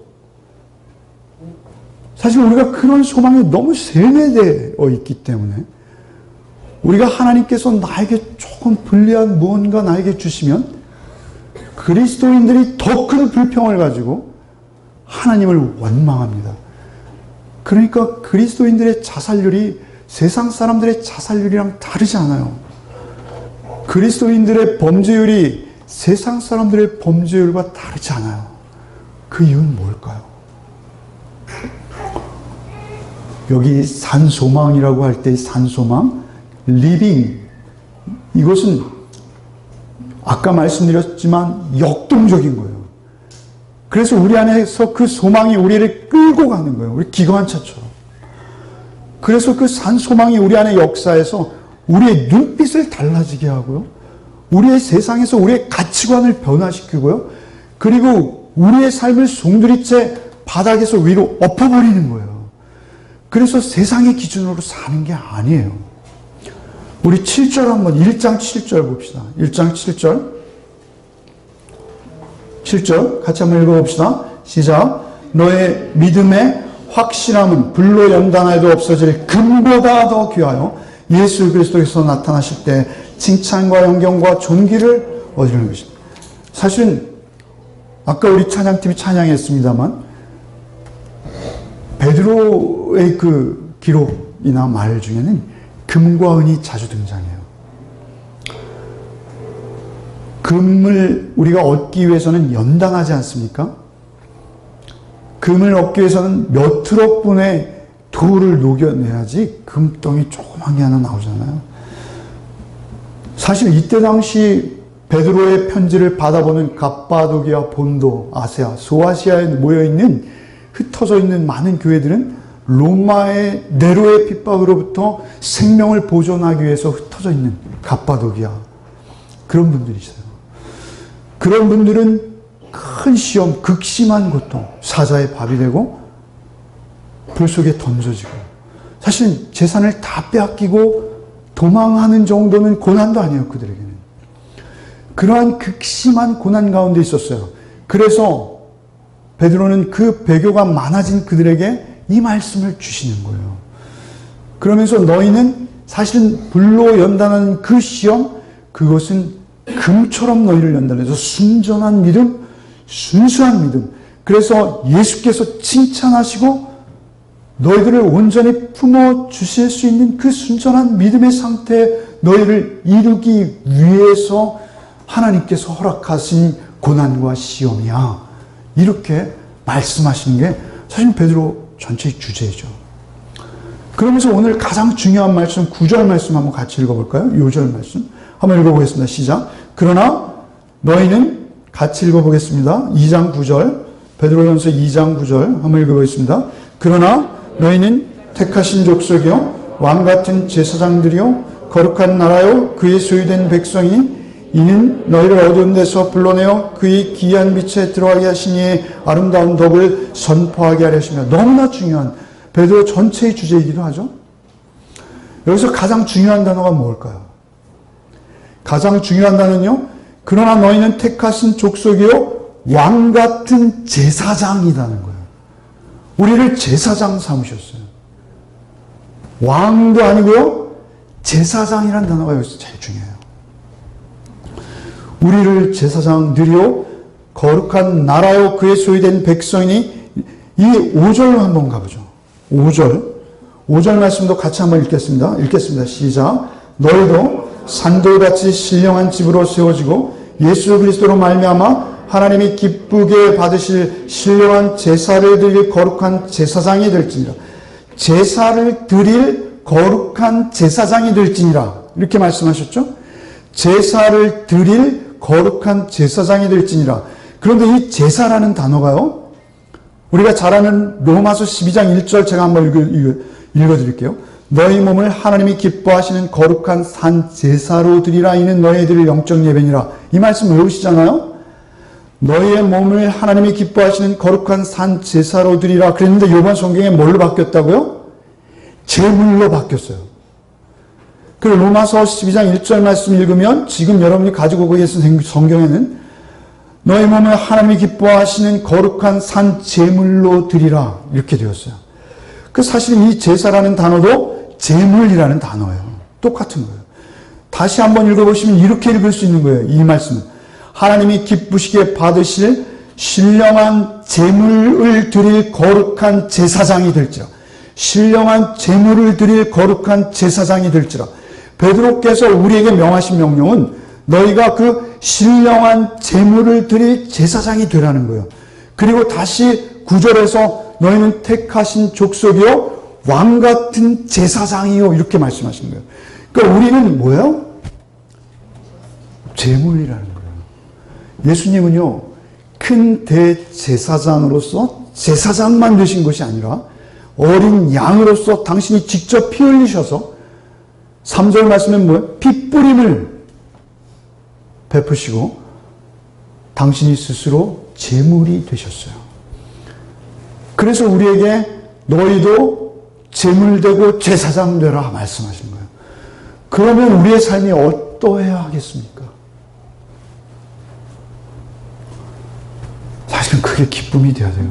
사실 우리가 그런 소망에 너무 세뇌되어 있기 때문에, 우리가 하나님께서 나에게 조금 불리한 무언가 나에게 주시면 그리스도인들이 더 큰 불평을 가지고 하나님을 원망합니다. 그러니까 그리스도인들의 자살률이 세상 사람들의 자살률이랑 다르지 않아요. 그리스도인들의 범죄율이 세상 사람들의 범죄율과 다르지 않아요. 그 이유는 뭘까요? 여기 산소망이라고 할 때 산소망, 리빙, 이것은 아까 말씀드렸지만 역동적인 거예요. 그래서 우리 안에서 그 소망이 우리를 끌고 가는 거예요. 우리 기관차처럼. 그래서 그 산소망이 우리 안에 역사해서 우리의 눈빛을 달라지게 하고요. 우리의 세상에서 우리의 가치관을 변화시키고요. 그리고 우리의 삶을 송두리째 바닥에서 위로 엎어버리는 거예요. 그래서 세상의 기준으로 사는 게 아니에요. 우리 7절 한번 1장 7절 봅시다. 1장 7절. 7절 같이 한번 읽어봅시다. 시작. 너의 믿음의 확실함은 불로 연단해도 없어질 금보다 더 귀하여 예수 그리스도께서 나타나실 때 칭찬과 영경과 존귀를 얻으려는 것입니다. 사실은 아까 우리 찬양팀이 찬양했습니다만 베드로의 그 기록이나 말 중에는 금과 은이 자주 등장해요. 금을 우리가 얻기 위해서는 연단하지 않습니까? 금을 얻기 위해서는 몇 트럭 분의 돌을 녹여내야지 금덩이 조그만 게 하나 나오잖아요. 사실 이때 당시 베드로의 편지를 받아보는 갑바도기아, 본도, 아세아, 소아시아에 모여있는 흩어져 있는 많은 교회들은 로마의 네로의 핍박으로부터 생명을 보존하기 위해서 흩어져 있는 갑바도기아, 그런 분들이 있어요. 그런 분들은 큰 시험, 극심한 고통, 사자의 밥이 되고 불 속에 던져지고, 사실 재산을 다 빼앗기고 도망하는 정도는 고난도 아니에요. 그들에게는 그러한 극심한 고난 가운데 있었어요. 그래서 베드로는 그 배교가 많아진 그들에게 이 말씀을 주시는 거예요. 그러면서 너희는 사실은 불로 연단하는 그 시험, 그것은 금처럼 너희를 연단해서 순전한 믿음, 순수한 믿음, 그래서 예수께서 칭찬하시고 너희들을 온전히 품어주실 수 있는 그 순전한 믿음의 상태에 너희를 이루기 위해서 하나님께서 허락하신 고난과 시험이야. 이렇게 말씀하시는 게 사실 베드로 전체의 주제죠. 그러면서 오늘 가장 중요한 말씀, 9절 말씀 한번 같이 읽어볼까요? 6절 말씀 한번 읽어보겠습니다. 시작. 그러나 너희는, 같이 읽어보겠습니다. 2장 9절, 베드로전서 2장 9절 한번 읽어보겠습니다. 그러나 너희는 택하신 족속이요 왕같은 제사장들이요 거룩한 나라요 그의 소유된 백성이, 이는 너희를 어두운 데서 불러내어 그의 기이한 빛에 들어가게 하시니 아름다운 덕을 선포하게 하려 하시며. 너무나 중요한 베드로 전체의 주제이기도 하죠. 여기서 가장 중요한 단어가 뭘까요? 가장 중요한 단어는요, 그러나 너희는 택하신 족속이요 왕 같은 제사장이라는 거예요. 우리를 제사장 삼으셨어요. 왕도 아니고요. 제사장이라는 단어가 여기서 제일 중요해요. 우리를 제사장들이요 거룩한 나라요 그의 소유된 백성이니 이 5절로 한번 가보죠. 5절 말씀도 같이 한번 읽겠습니다. 시작. 너희도 산돌같이 신령한 집으로 세워지고 예수 그리스도로 말미암아 하나님이 기쁘게 받으실 신령한 제사를 드릴 거룩한 제사장이 될지니라. 제사를 드릴 거룩한 제사장이 될지니라. 이렇게 말씀하셨죠? 제사를 드릴 거룩한 제사장이 될지니라. 그런데 이 제사라는 단어가요, 우리가 잘 아는 로마서 12장 1절 제가 한번 읽어드릴게요. 너희 몸을 하나님이 기뻐하시는 거룩한 산 제사로 드리라. 이는 너희들의 영적 예배니라. 이 말씀 외우시잖아요. 너희의 몸을 하나님이 기뻐하시는 거룩한 산 제사로 드리라. 그랬는데 이번 성경에 뭘로 바뀌었다고요? 제물로 바뀌었어요. 그 로마서 12장 1절 말씀 읽으면 지금 여러분이 가지고 계신 성경에는 너희 몸을 하나님이 기뻐하시는 거룩한 산 제물로 드리라. 이렇게 되었어요. 그 사실 이 제사라는 단어도 제물이라는 단어예요. 똑같은 거예요. 다시 한번 읽어보시면 이렇게 읽을 수 있는 거예요. 이 말씀은. 하나님이 기쁘시게 받으실 신령한 제물을 드릴 거룩한 제사장이 될지라. 신령한 제물을 드릴 거룩한 제사장이 될지라. 베드로께서 우리에게 명하신 명령은 너희가 그 신령한 제물을 드릴 제사장이 되라는 거예요. 그리고 다시 9절에서 너희는 택하신 족속이요 왕 같은 제사장이요 이렇게 말씀하신 거예요. 그러니까 우리는 뭐예요? 제물이라는 거예요. 예수님은요 큰 대제사장으로서 제사장만 되신 것이 아니라 어린 양으로서 당신이 직접 피 흘리셔서 3절 말씀은 뭐예요? 핏뿌림을 베푸시고 당신이 스스로 제물이 되셨어요. 그래서 우리에게 너희도 제물되고 제사장 되라 말씀하신 거예요. 그러면 우리의 삶이 어떠해야 하겠습니까? 사실은 그게 기쁨이 되어야 돼요.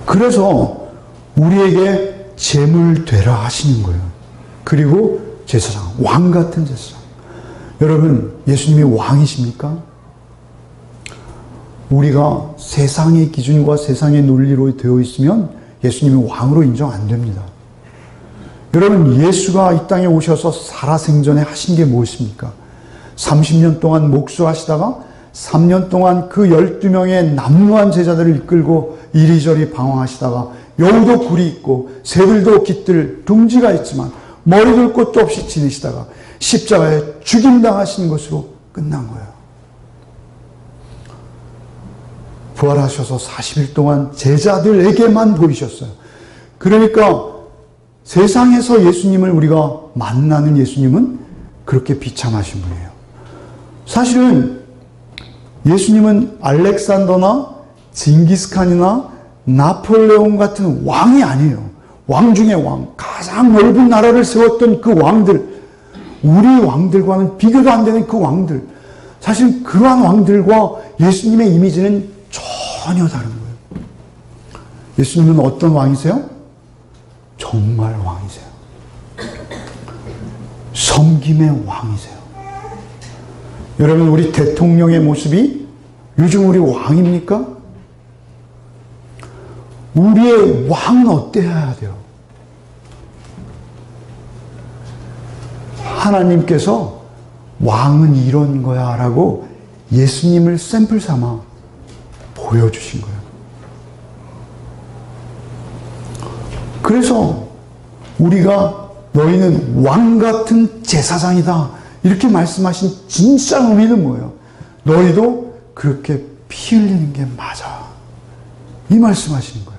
그래서 우리에게 제물 되라 하시는 거예요. 그리고 제사장, 왕 같은 제사장. 여러분, 예수님이 왕이십니까? 우리가 세상의 기준과 세상의 논리로 되어 있으면 예수님이 왕으로 인정 안 됩니다. 여러분, 예수가 이 땅에 오셔서 살아생전에 하신 게 무엇입니까? 30년 동안 목수하시다가 3년 동안 그 12명의 남루한 제자들을 이끌고 이리저리 방황하시다가 여우도 굴이 있고 새들도 깃들 둥지가 있지만 머리 둘 곳도 없이 지내시다가 십자가에 죽임당하신 것으로 끝난 거예요. 부활하셔서 40일 동안 제자들에게만 보이셨어요. 그러니까 세상에서 예수님을 우리가 만나는 예수님은 그렇게 비참하신 분이에요. 사실은 예수님은 알렉산더나 징기스칸이나 나폴레옹 같은 왕이 아니에요. 왕 중에 왕, 가장 넓은 나라를 세웠던 그 왕들, 우리 왕들과는 비교도 안 되는 그 왕들, 사실 그러한 왕들과 예수님의 이미지는 전혀 다른 거예요. 예수님은 어떤 왕이세요? 정말 왕이세요. 섬김의 왕이세요. 여러분, 우리 대통령의 모습이 요즘 우리 왕입니까? 우리의 왕은 어때야 돼요? 하나님께서 왕은 이런 거야 라고 예수님을 샘플 삼아 보여주신 거예요. 그래서 우리가 너희는 왕 같은 제사장이다 이렇게 말씀하신 진짜 의미는 뭐예요? 너희도 그렇게 피 흘리는 게 맞아. 이 말씀하시는 거예요.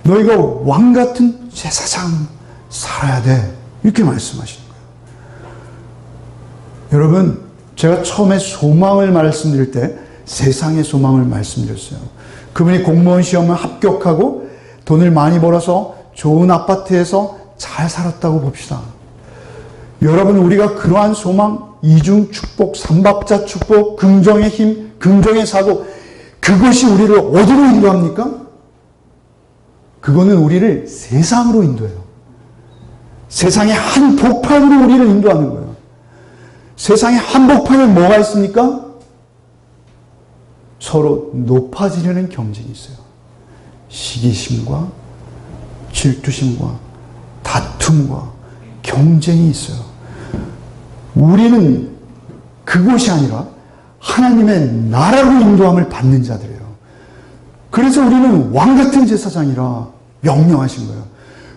너희가 왕 같은 제사장 살아야 돼. 이렇게 말씀하시는 거예요. 여러분, 제가 처음에 소망을 말씀드릴 때 세상의 소망을 말씀드렸어요. 그분이 공무원 시험을 합격하고 돈을 많이 벌어서 좋은 아파트에서 잘 살았다고 봅시다. 여러분, 우리가 그러한 소망 이중 축복, 삼박자 축복, 긍정의 힘, 긍정의 사고, 그것이 우리를 어디로 인도합니까? 그거는 우리를 세상으로 인도해요. 세상의 한복판으로 우리를 인도하는 거예요. 세상의 한복판에 뭐가 있습니까? 서로 높아지려는 경쟁이 있어요. 시기심과 질투심과 다툼과 경쟁이 있어요. 우리는 그것이 아니라 하나님의 나라로 인도함을 받는 자들이에요. 그래서 우리는 왕같은 제사장이라 명령하신 거예요.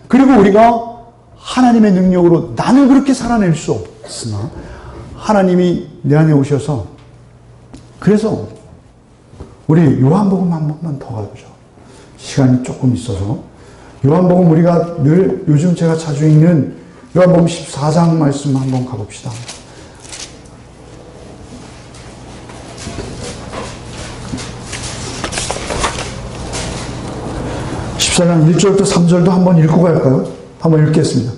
그리고 우리가 하나님의 능력으로 나는 그렇게 살아낼 수 없으나 하나님이 내 안에 오셔서, 그래서 우리 요한복음 한 번만 더 가보죠. 시간이 조금 있어서. 요한복음 우리가 늘 요즘 제가 자주 읽는 요한복음 14장 말씀 한번 가봅시다. 14장 1절부터 3절도 한번 읽고 갈까요? 한번 읽겠습니다.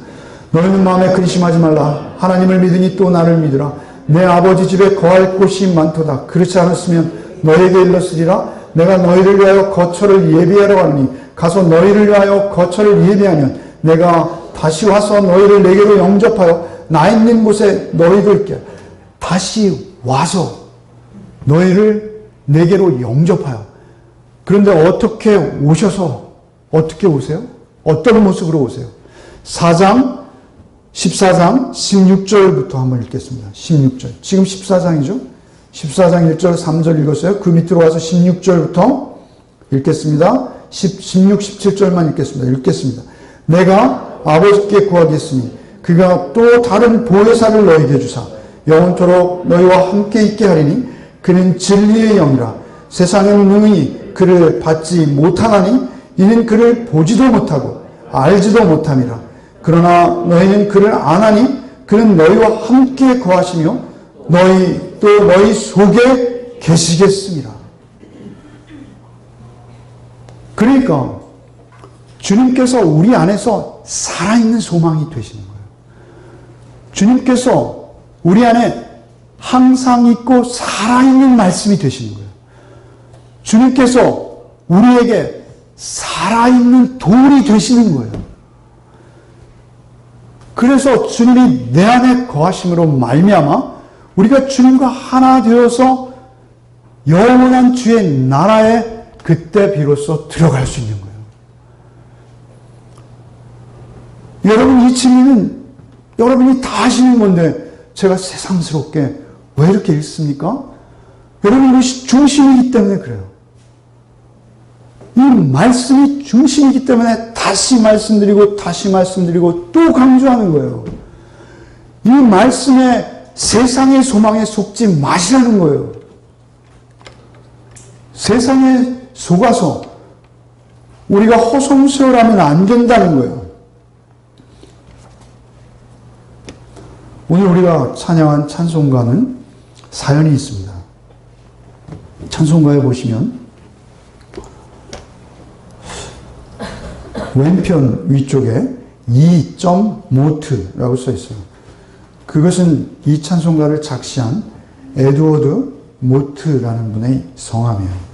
너희는 마음에 근심하지 말라. 하나님을 믿으니 또 나를 믿으라. 내 아버지 집에 거할 곳이 많도다. 그렇지 않았으면 너희에게 일렀으리라. 내가 너희를 위하여 거처를 예비하러 가노니 가서 너희를 위하여 거처를 예비하면 내가 다시 와서 너희를 내게로 영접하여 나 있는 곳에 너희도 있게. 다시 와서 너희를 내게로 영접하여. 그런데 어떻게 오셔서 어떻게 오세요? 어떤 모습으로 오세요? 14장 16절부터 한번 읽겠습니다. 16절. 지금 14장이죠? 14장 1절, 3절 읽었어요. 그 밑으로 와서 16절부터 읽겠습니다. 16, 17절만 읽겠습니다. 내가 아버지께 구하겠으니 그가 또 다른 보혜사를 너희에게 주사 영원토록 너희와 함께 있게 하리니 그는 진리의 영이라. 세상에는 능히 그를 받지 못하나니 이는 그를 보지도 못하고 알지도 못함이라. 그러나 너희는 그를 아나니 그는 너희와 함께 거하시며 너희 속에 계시겠습니다. 그러니까 주님께서 우리 안에서 살아있는 소망이 되시는 거예요. 주님께서 우리 안에 항상 있고 살아있는 말씀이 되시는 거예요. 주님께서 우리에게 살아있는 돌이 되시는 거예요. 그래서 주님이 내 안에 거하심으로 말미암아 우리가 주님과 하나 되어서 영원한 주의 나라에 그때 비로소 들어갈 수 있는 거예요. 여러분, 이 진리는 여러분이 다 아시는 건데 제가 새삼스럽게 왜 이렇게 읽습니까? 여러분, 이것이 중심이기 때문에 그래요. 이 말씀이 중심이기 때문에 다시 말씀드리고 또 강조하는 거예요. 이 말씀에 세상의 소망에 속지 마시라는 거예요. 세상에 속아서 우리가 허송세월하면 안 된다는 거예요. 오늘 우리가 찬양한 찬송가는 사연이 있습니다. 찬송가에 보시면 왼편 위쪽에 2.모트라고 써 있어요. 그것은 이 찬송가를 작시한 에드워드 모트라는 분의 성함이에요.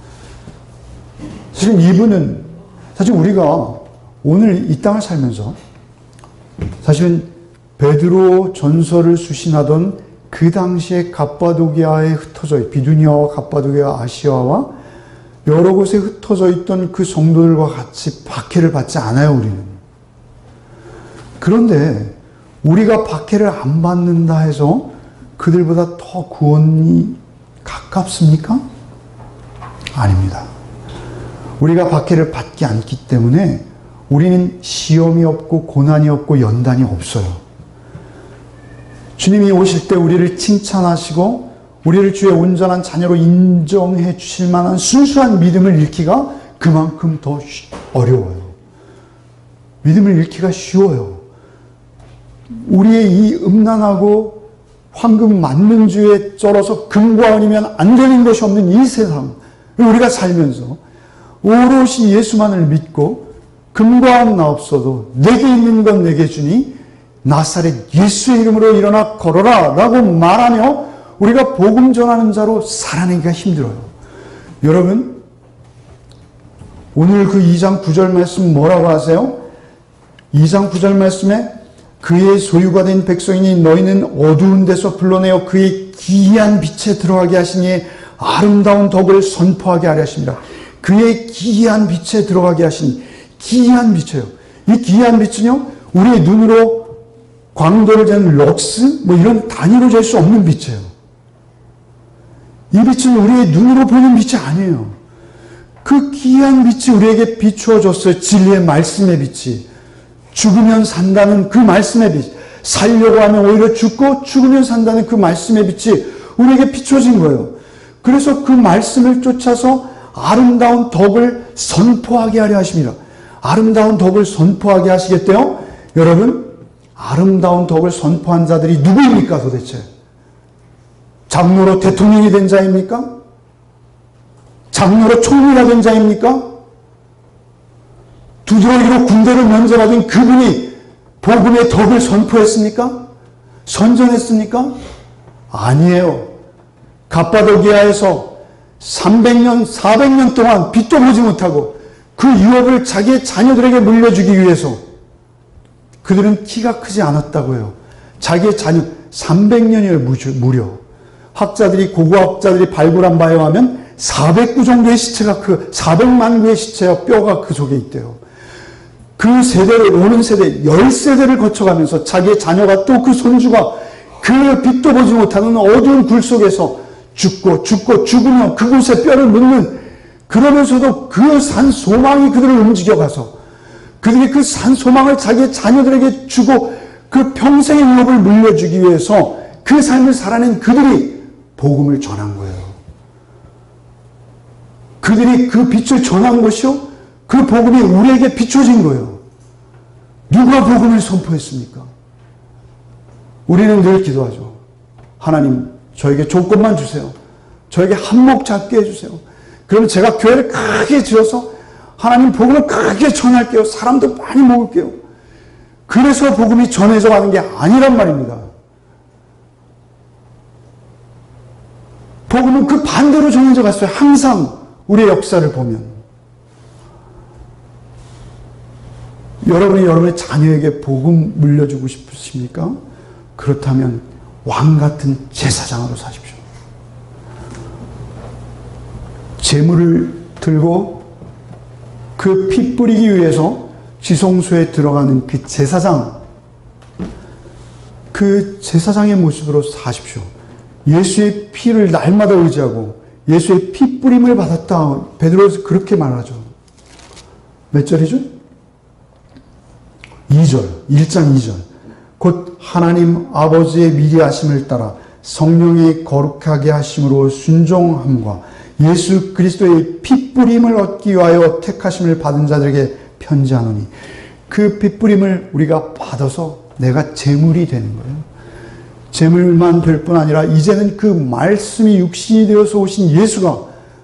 사실 우리가 오늘 이 땅을 살면서 사실은 베드로 전설을 수신하던 그 당시에 갑바도기아에 흩어져 비두니아와 갑바도기아 아시아와 여러 곳에 흩어져 있던 그 성도들과 같이 박해를 받지 않아요, 우리는. 그런데 우리가 박해를 안 받는다 해서 그들보다 더 구원이 가깝습니까? 아닙니다. 우리가 박해를 받지 않기 때문에 우리는 시험이 없고 고난이 없고 연단이 없어요. 주님이 오실 때 우리를 칭찬하시고 우리를 주의 온전한 자녀로 인정해 주실 만한 순수한 믿음을 잃기가 그만큼 더 어려워요. 믿음을 잃기가 쉬워요. 우리의 이 음란하고 황금 만능주의에 쩔어서 금과 은이면 안 되는 것이 없는 이 세상, 우리가 살면서 오롯이 예수만을 믿고 금과 은 나 없어도 내게 있는 건 내게 주니 나사렛 예수의 이름으로 일어나 걸어라 라고 말하며 우리가 복음 전하는 자로 살아내기가 힘들어요. 여러분, 오늘 그 2장 9절 말씀 뭐라고 하세요? 2장 9절 말씀에 그의 소유가 된 백성이니 너희는 어두운 데서 불러내어 그의 기이한 빛에 들어가게 하시니 아름다운 덕을 선포하게 하려 하십니다. 그의 기이한 빛에 들어가게 하시니, 기이한 빛이에요. 이 기이한 빛은요, 우리의 눈으로 광도를 재는 럭스 뭐 이런 단위로 잴 수 없는 빛이에요. 이 빛은 우리의 눈으로 보이는 빛이 아니에요. 그 기이한 빛이 우리에게 비추어졌어요. 진리의 말씀의 빛이. 죽으면 산다는 그 말씀의 빛. 살려고 하면 오히려 죽고 죽으면 산다는 그 말씀의 빛이 우리에게 비춰진 거예요. 그래서 그 말씀을 쫓아서 아름다운 덕을 선포하게 하려 하십니다. 아름다운 덕을 선포하게 하시겠대요? 여러분, 아름다운 덕을 선포한 자들이 누구입니까 도대체? 장로로 대통령이 된 자입니까? 장로로 총리가 된 자입니까? 두드러기로 군대를 면제받은 그분이 복음의 덕을 선포했습니까? 선전했습니까? 아니에요. 갑바도기아에서 300년, 400년 동안 빛도 보지 못하고 그 유업을 자기의 자녀들에게 물려주기 위해서 그들은 키가 크지 않았다고 해요. 자기의 자녀, 300년이에요, 무려. 학자들이, 고고학자들이 발굴한 바에 의하면 400구 정도의 시체가 400만 구의 시체와 뼈가 그 속에 있대요. 그 세대를, 오는 세대, 10세대를 거쳐가면서 자기의 자녀가 또 그 손주가 그 빛도 보지 못하는 어두운 굴 속에서 죽으며 그곳에 뼈를 묻는, 그러면서도 그 산 소망이 그들을 움직여가서 그들이 그 산 소망을 자기의 자녀들에게 주고 그 평생의 유업을 물려주기 위해서 그 삶을 살아낸 그들이 복음을 전한 거예요. 그들이 그 빛을 전한 것이요, 그 복음이 우리에게 비춰진 거예요. 누가 복음을 선포했습니까? 우리는 늘 기도하죠. 하나님, 저에게 조건만 주세요. 저에게 한몫 잡게 해주세요. 그럼 제가 교회를 크게 지어서 하나님 복음을 크게 전할게요. 사람도 많이 모을게요. 그래서 복음이 전해져 가는 게 아니란 말입니다. 복음은 그 반대로 전해져 갔어요. 항상 우리의 역사를 보면. 여러분이 여러분의 자녀에게 복음 물려주고 싶으십니까? 그렇다면 왕 같은 제사장으로 사십시오. 제물을 들고 그 피 뿌리기 위해서 지성소에 들어가는 그 제사장, 그 제사장의 모습으로 사십시오. 예수의 피를 날마다 의지하고 예수의 피 뿌림을 받았다. 베드로에서 그렇게 말하죠. 몇 절이죠? 2절, 1장 2절. 곧 하나님 아버지의 미리 하심을 따라 성령의 거룩하게 하심으로 순종함과 예수 그리스도의 피 뿌림을 얻기 위하여 택하심을 받은 자들에게 편지하노니, 그 피 뿌림을 우리가 받아서 내가 제물이 되는 거예요. 제물만 될 뿐 아니라 이제는 그 말씀이 육신이 되어서 오신 예수가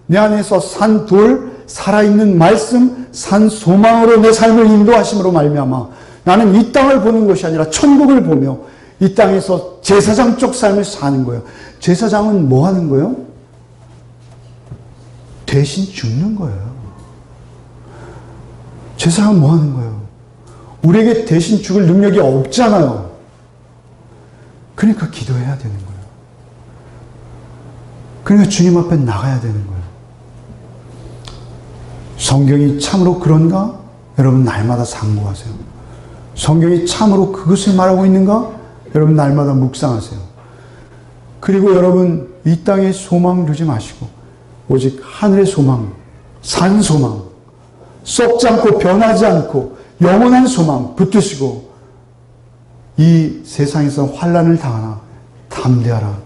내 안에서 산 돌, 살아있는 말씀, 산 소망으로 내 삶을 인도하심으로 말미암아 나는 이 땅을 보는 것이 아니라 천국을 보며 이 땅에서 제사장적 삶을 사는 거예요. 제사장은 뭐 하는 거예요? 대신 죽는 거예요. 제사장은 뭐 하는 거예요? 우리에게 대신 죽을 능력이 없잖아요. 그러니까 기도해야 되는 거예요. 그러니까 주님 앞에 나가야 되는 거예요. 성경이 참으로 그런가? 여러분 날마다 상고하세요. 성경이 참으로 그것을 말하고 있는가? 여러분 날마다 묵상하세요. 그리고 여러분 이 땅에 소망 두지 마시고 오직 하늘의 소망, 산 소망, 썩지 않고 변하지 않고 영원한 소망 붙드시고 이 세상에서 환난을 당하나 담대하라.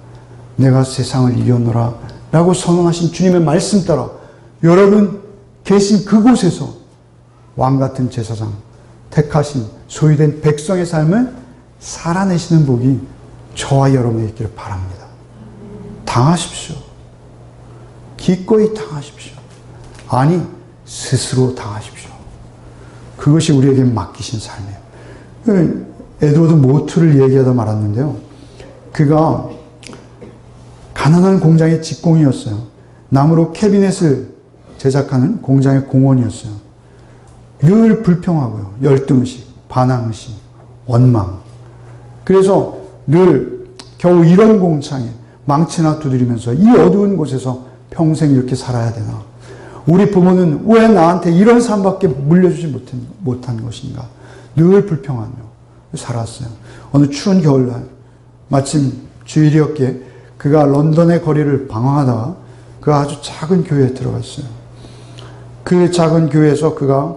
내가 세상을 이겼노라 라고 선언하신 주님의 말씀 따라 여러분 계신 그곳에서 왕같은 제사장, 택하신 소유된 백성의 삶을 살아내시는 복이 저와 여러분에게 있기를 바랍니다. 당하십시오. 기꺼이 당하십시오. 아니 스스로 당하십시오. 그것이 우리에게 맡기신 삶이에요. 에드워드 모트를 얘기하다 말았는데요. 그가 가난한 공장의 직공이었어요. 나무로 캐비넷을 제작하는 공장의 공원이었어요. 늘 불평하고요. 열등의식, 반항의식, 원망. 그래서 늘 겨우 이런 공창에 망치나 두드리면서 이 어두운 곳에서 평생 이렇게 살아야 되나? 우리 부모는 왜 나한테 이런 삶밖에 물려주지 못한 것인가? 늘 불평하며 살았어요. 어느 추운 겨울날 마침 주일이었기에 그가 런던의 거리를 방황하다가 그 아주 작은 교회에 들어갔어요. 그 작은 교회에서 그가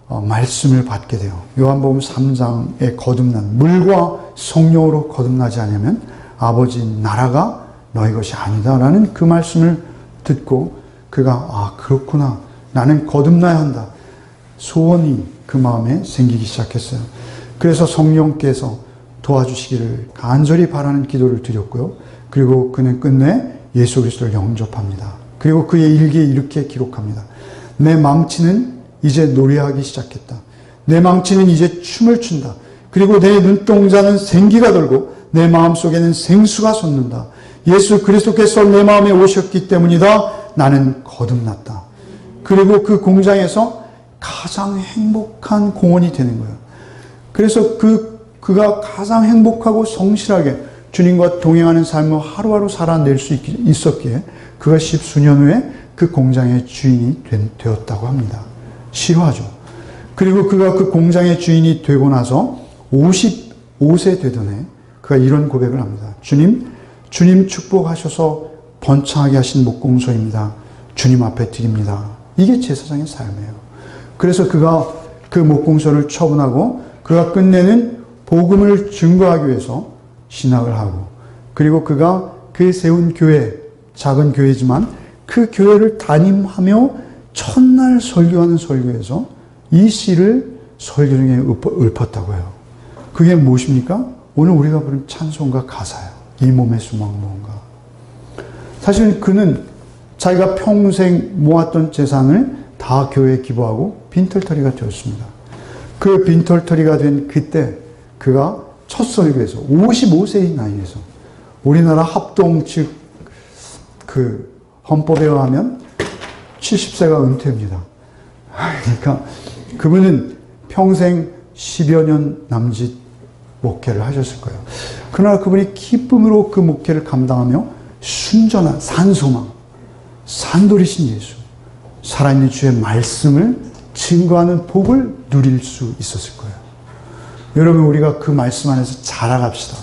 말씀을 받게 돼요. 요한복음 3장에 거듭난 물과 성령으로 거듭나지 않으면 아버지 나라가 너희 것이 아니다라는 그 말씀을 듣고 그가 그렇구나. 나는 거듭나야 한다. 소원이 그 마음에 생기기 시작했어요. 그래서 성령께서 도와주시기를 간절히 바라는 기도를 드렸고요. 그리고 그는 끝내 예수 그리스도를 영접합니다. 그리고 그의 일기에 이렇게 기록합니다. 내 망치는 이제 노래하기 시작했다. 내 망치는 이제 춤을 춘다. 그리고 내 눈동자는 생기가 돌고 내 마음속에는 생수가 솟는다. 예수 그리스도께서 내 마음에 오셨기 때문이다. 나는 거듭났다. 그리고 그 공장에서 가장 행복한 공원이 되는 거예요. 그래서 그가 가장 행복하고 성실하게 주님과 동행하는 삶을 하루하루 살아낼 수 있었기에 그가 10수년 후에 그 공장의 주인이 되었다고 합니다. 실화죠. 그리고 그가 그 공장의 주인이 되고 나서 55세 되던 해 그가 이런 고백을 합니다. 주님 축복하셔서 번창하게 하신 목공소입니다. 주님 앞에 드립니다. 이게 제사장의 삶이에요. 그래서 그가 그 목공소를 처분하고 그가 끝내는 복음을 증거하기 위해서 신학을 하고 그리고 그가 그 세운 교회, 작은 교회지만 그 교회를 담임하며 첫날 설교하는 설교에서 이 시를 설교 중에 읊었다고 해요. 그게 무엇입니까? 오늘 우리가 부른 찬송가 가사예요. 이 몸의 수망 무언가. 사실 그는 자기가 평생 모았던 재산을 다 교회에 기부하고 빈털터리가 되었습니다. 그 빈털터리가 된 그때 그가 첫 설교에서 55세의 나이에서 우리나라 합동 즉 그 헌법에 의하면 70세가 은퇴입니다. 그러니까 그분은 평생 10여 년 남짓 목회를 하셨을 거예요. 그러나 그분이 기쁨으로 그 목회를 감당하며 순전한 산소망, 산돌이신 예수, 살아있는 주의 말씀을 증거하는 복을 누릴 수 있었을 거예요. 여러분 우리가 그 말씀 안에서 자라갑시다.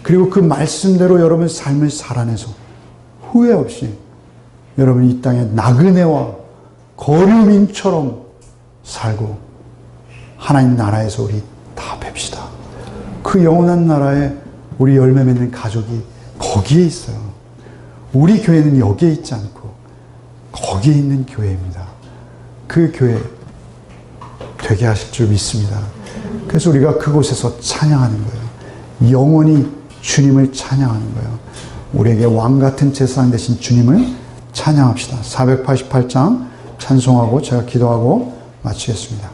그리고 그 말씀대로 여러분 삶을 살아내서 후회 없이 여러분 이 땅에 나그네와 거류민처럼 살고 하나님 나라에서 우리 다 뵙시다. 그 영원한 나라에 우리 열매 맺는 가족이 거기에 있어요. 우리 교회는 여기에 있지 않고 거기에 있는 교회입니다. 그 교회 되게 하실 줄 믿습니다. 그래서 우리가 그곳에서 찬양하는 거예요. 영원히 주님을 찬양하는 거예요. 우리에게 왕 같은 제사장 되신 주님을 찬양합시다. 488장 찬송하고 제가 기도하고 마치겠습니다.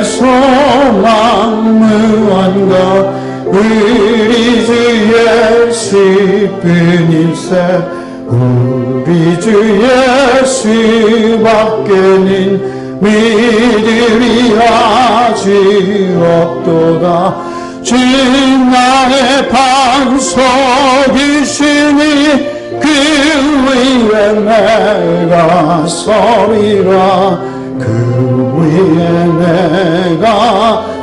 소망 무한가 우리 주 예수뿐일세 우리 주 예수밖에는 믿음이 아직 없도다 주 나의 반석이시니 그 위에 내가 서리라 그 위에 내가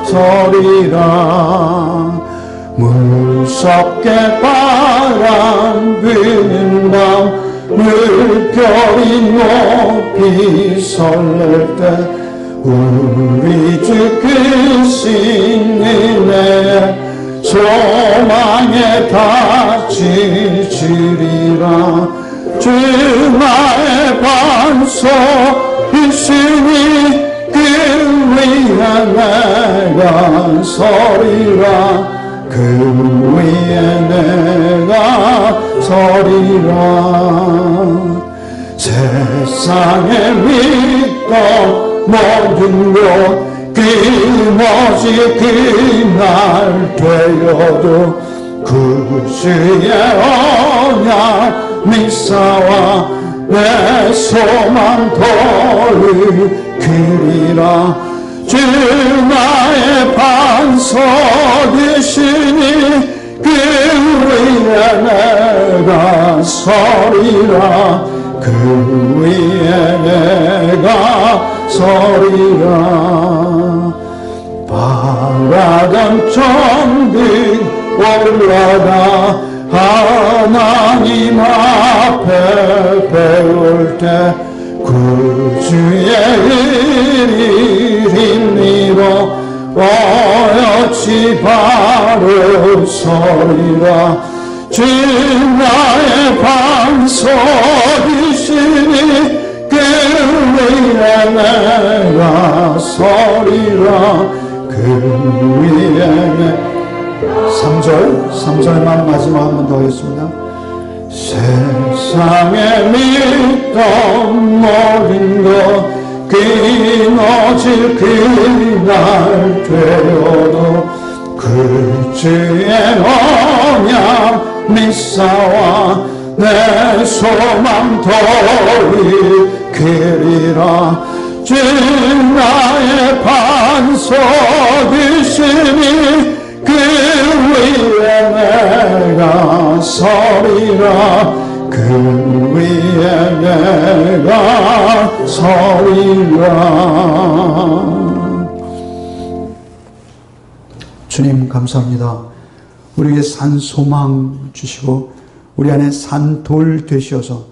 서리라 무섭게 바람 부는 밤 물결이 높이 설렐 때 우리 주 크신 은혜 소망에 닿지 주리라 주 나의 반석 있으니 그 위에 내가 서리라. 그 위에 내가 서리라. 세상에 믿던 모든 것 끊어지 그날 되어도 그 주의 언약 미사와 내 소망 돌이키리라. 주 나의 반석이시니 그 위에 내가 서리라. 그 위에 내가 서리라. 바라던 천국 올라가 하나님 앞에 배울 때 그 주의 일이 힘입어 어여치 바로 서리라. 주 나의 반석이시니 그 위에 내가 서리라. 그 위에 3절만 마지막 한 번 더 하겠습니다. 세상에 믿던 모든 것 끊어질 그날 되어도 그 주의 언약 미사와 내 소망 돌이키리라. 주 나의 반석이시니 그 위에 내가 서리라. 그 위에 내가 서리라. 주님 감사합니다. 우리에게 산 소망 주시고 우리 안에 산 돌 되시어서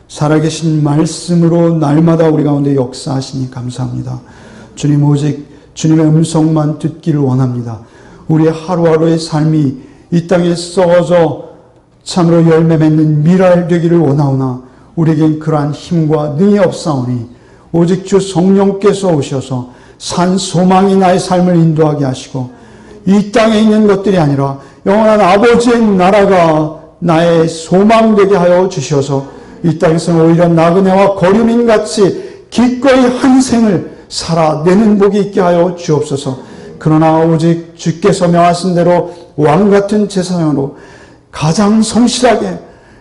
살아계신 말씀으로 날마다 우리 가운데 역사하시니 감사합니다. 주님, 오직 주님의 음성만 듣기를 원합니다. 우리의 하루하루의 삶이 이 땅에 썩어져 참으로 열매 맺는 미랄 되기를 원하오나 우리에겐 그러한 힘과 능이 없사오니 오직 주 성령께서 오셔서 산 소망이 나의 삶을 인도하게 하시고 이 땅에 있는 것들이 아니라 영원한 아버지의 나라가 나의 소망 되게 하여 주셔서 이 땅에서는 오히려 나그네와 거류민같이 기꺼이 한 생을 살아내는 복이 있게 하여 주옵소서. 그러나 오직 주께서 명하신 대로 왕같은 제사장으로 가장 성실하게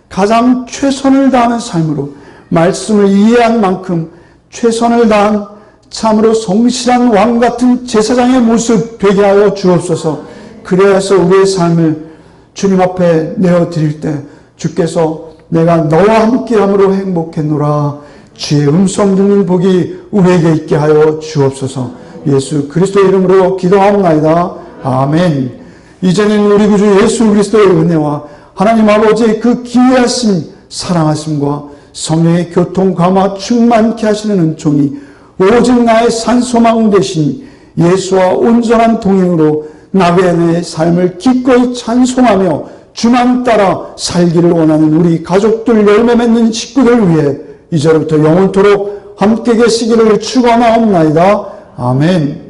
가장 최선을 다하는 삶으로 말씀을 이해한 만큼 최선을 다한 참으로 성실한 왕같은 제사장의 모습 되게 하여 주옵소서. 그래야 해서 우리의 삶을 주님 앞에 내어드릴 때 주께서 내가 너와 함께함으로 행복했노라 주의 음성 듣는 복이 우리에게 있게 하여 주옵소서. 예수 그리스도의 이름으로 기도하옵나이다. 아멘. 이제는 우리 구주 예수 그리스도의 은혜와 하나님 아버지의 그 기이하신 사랑하심과 성령의 교통 감화 충만케 하시는 은총이 오직 나의 산소망 되신 예수와 온전한 동행으로 나그네의 삶을 기꺼이 찬송하며 주만 따라 살기를 원하는 우리 가족들 열매 맺는 식구들 위해 이제부터 영원토록 함께 계시기를 축원하옵나이다. 아멘.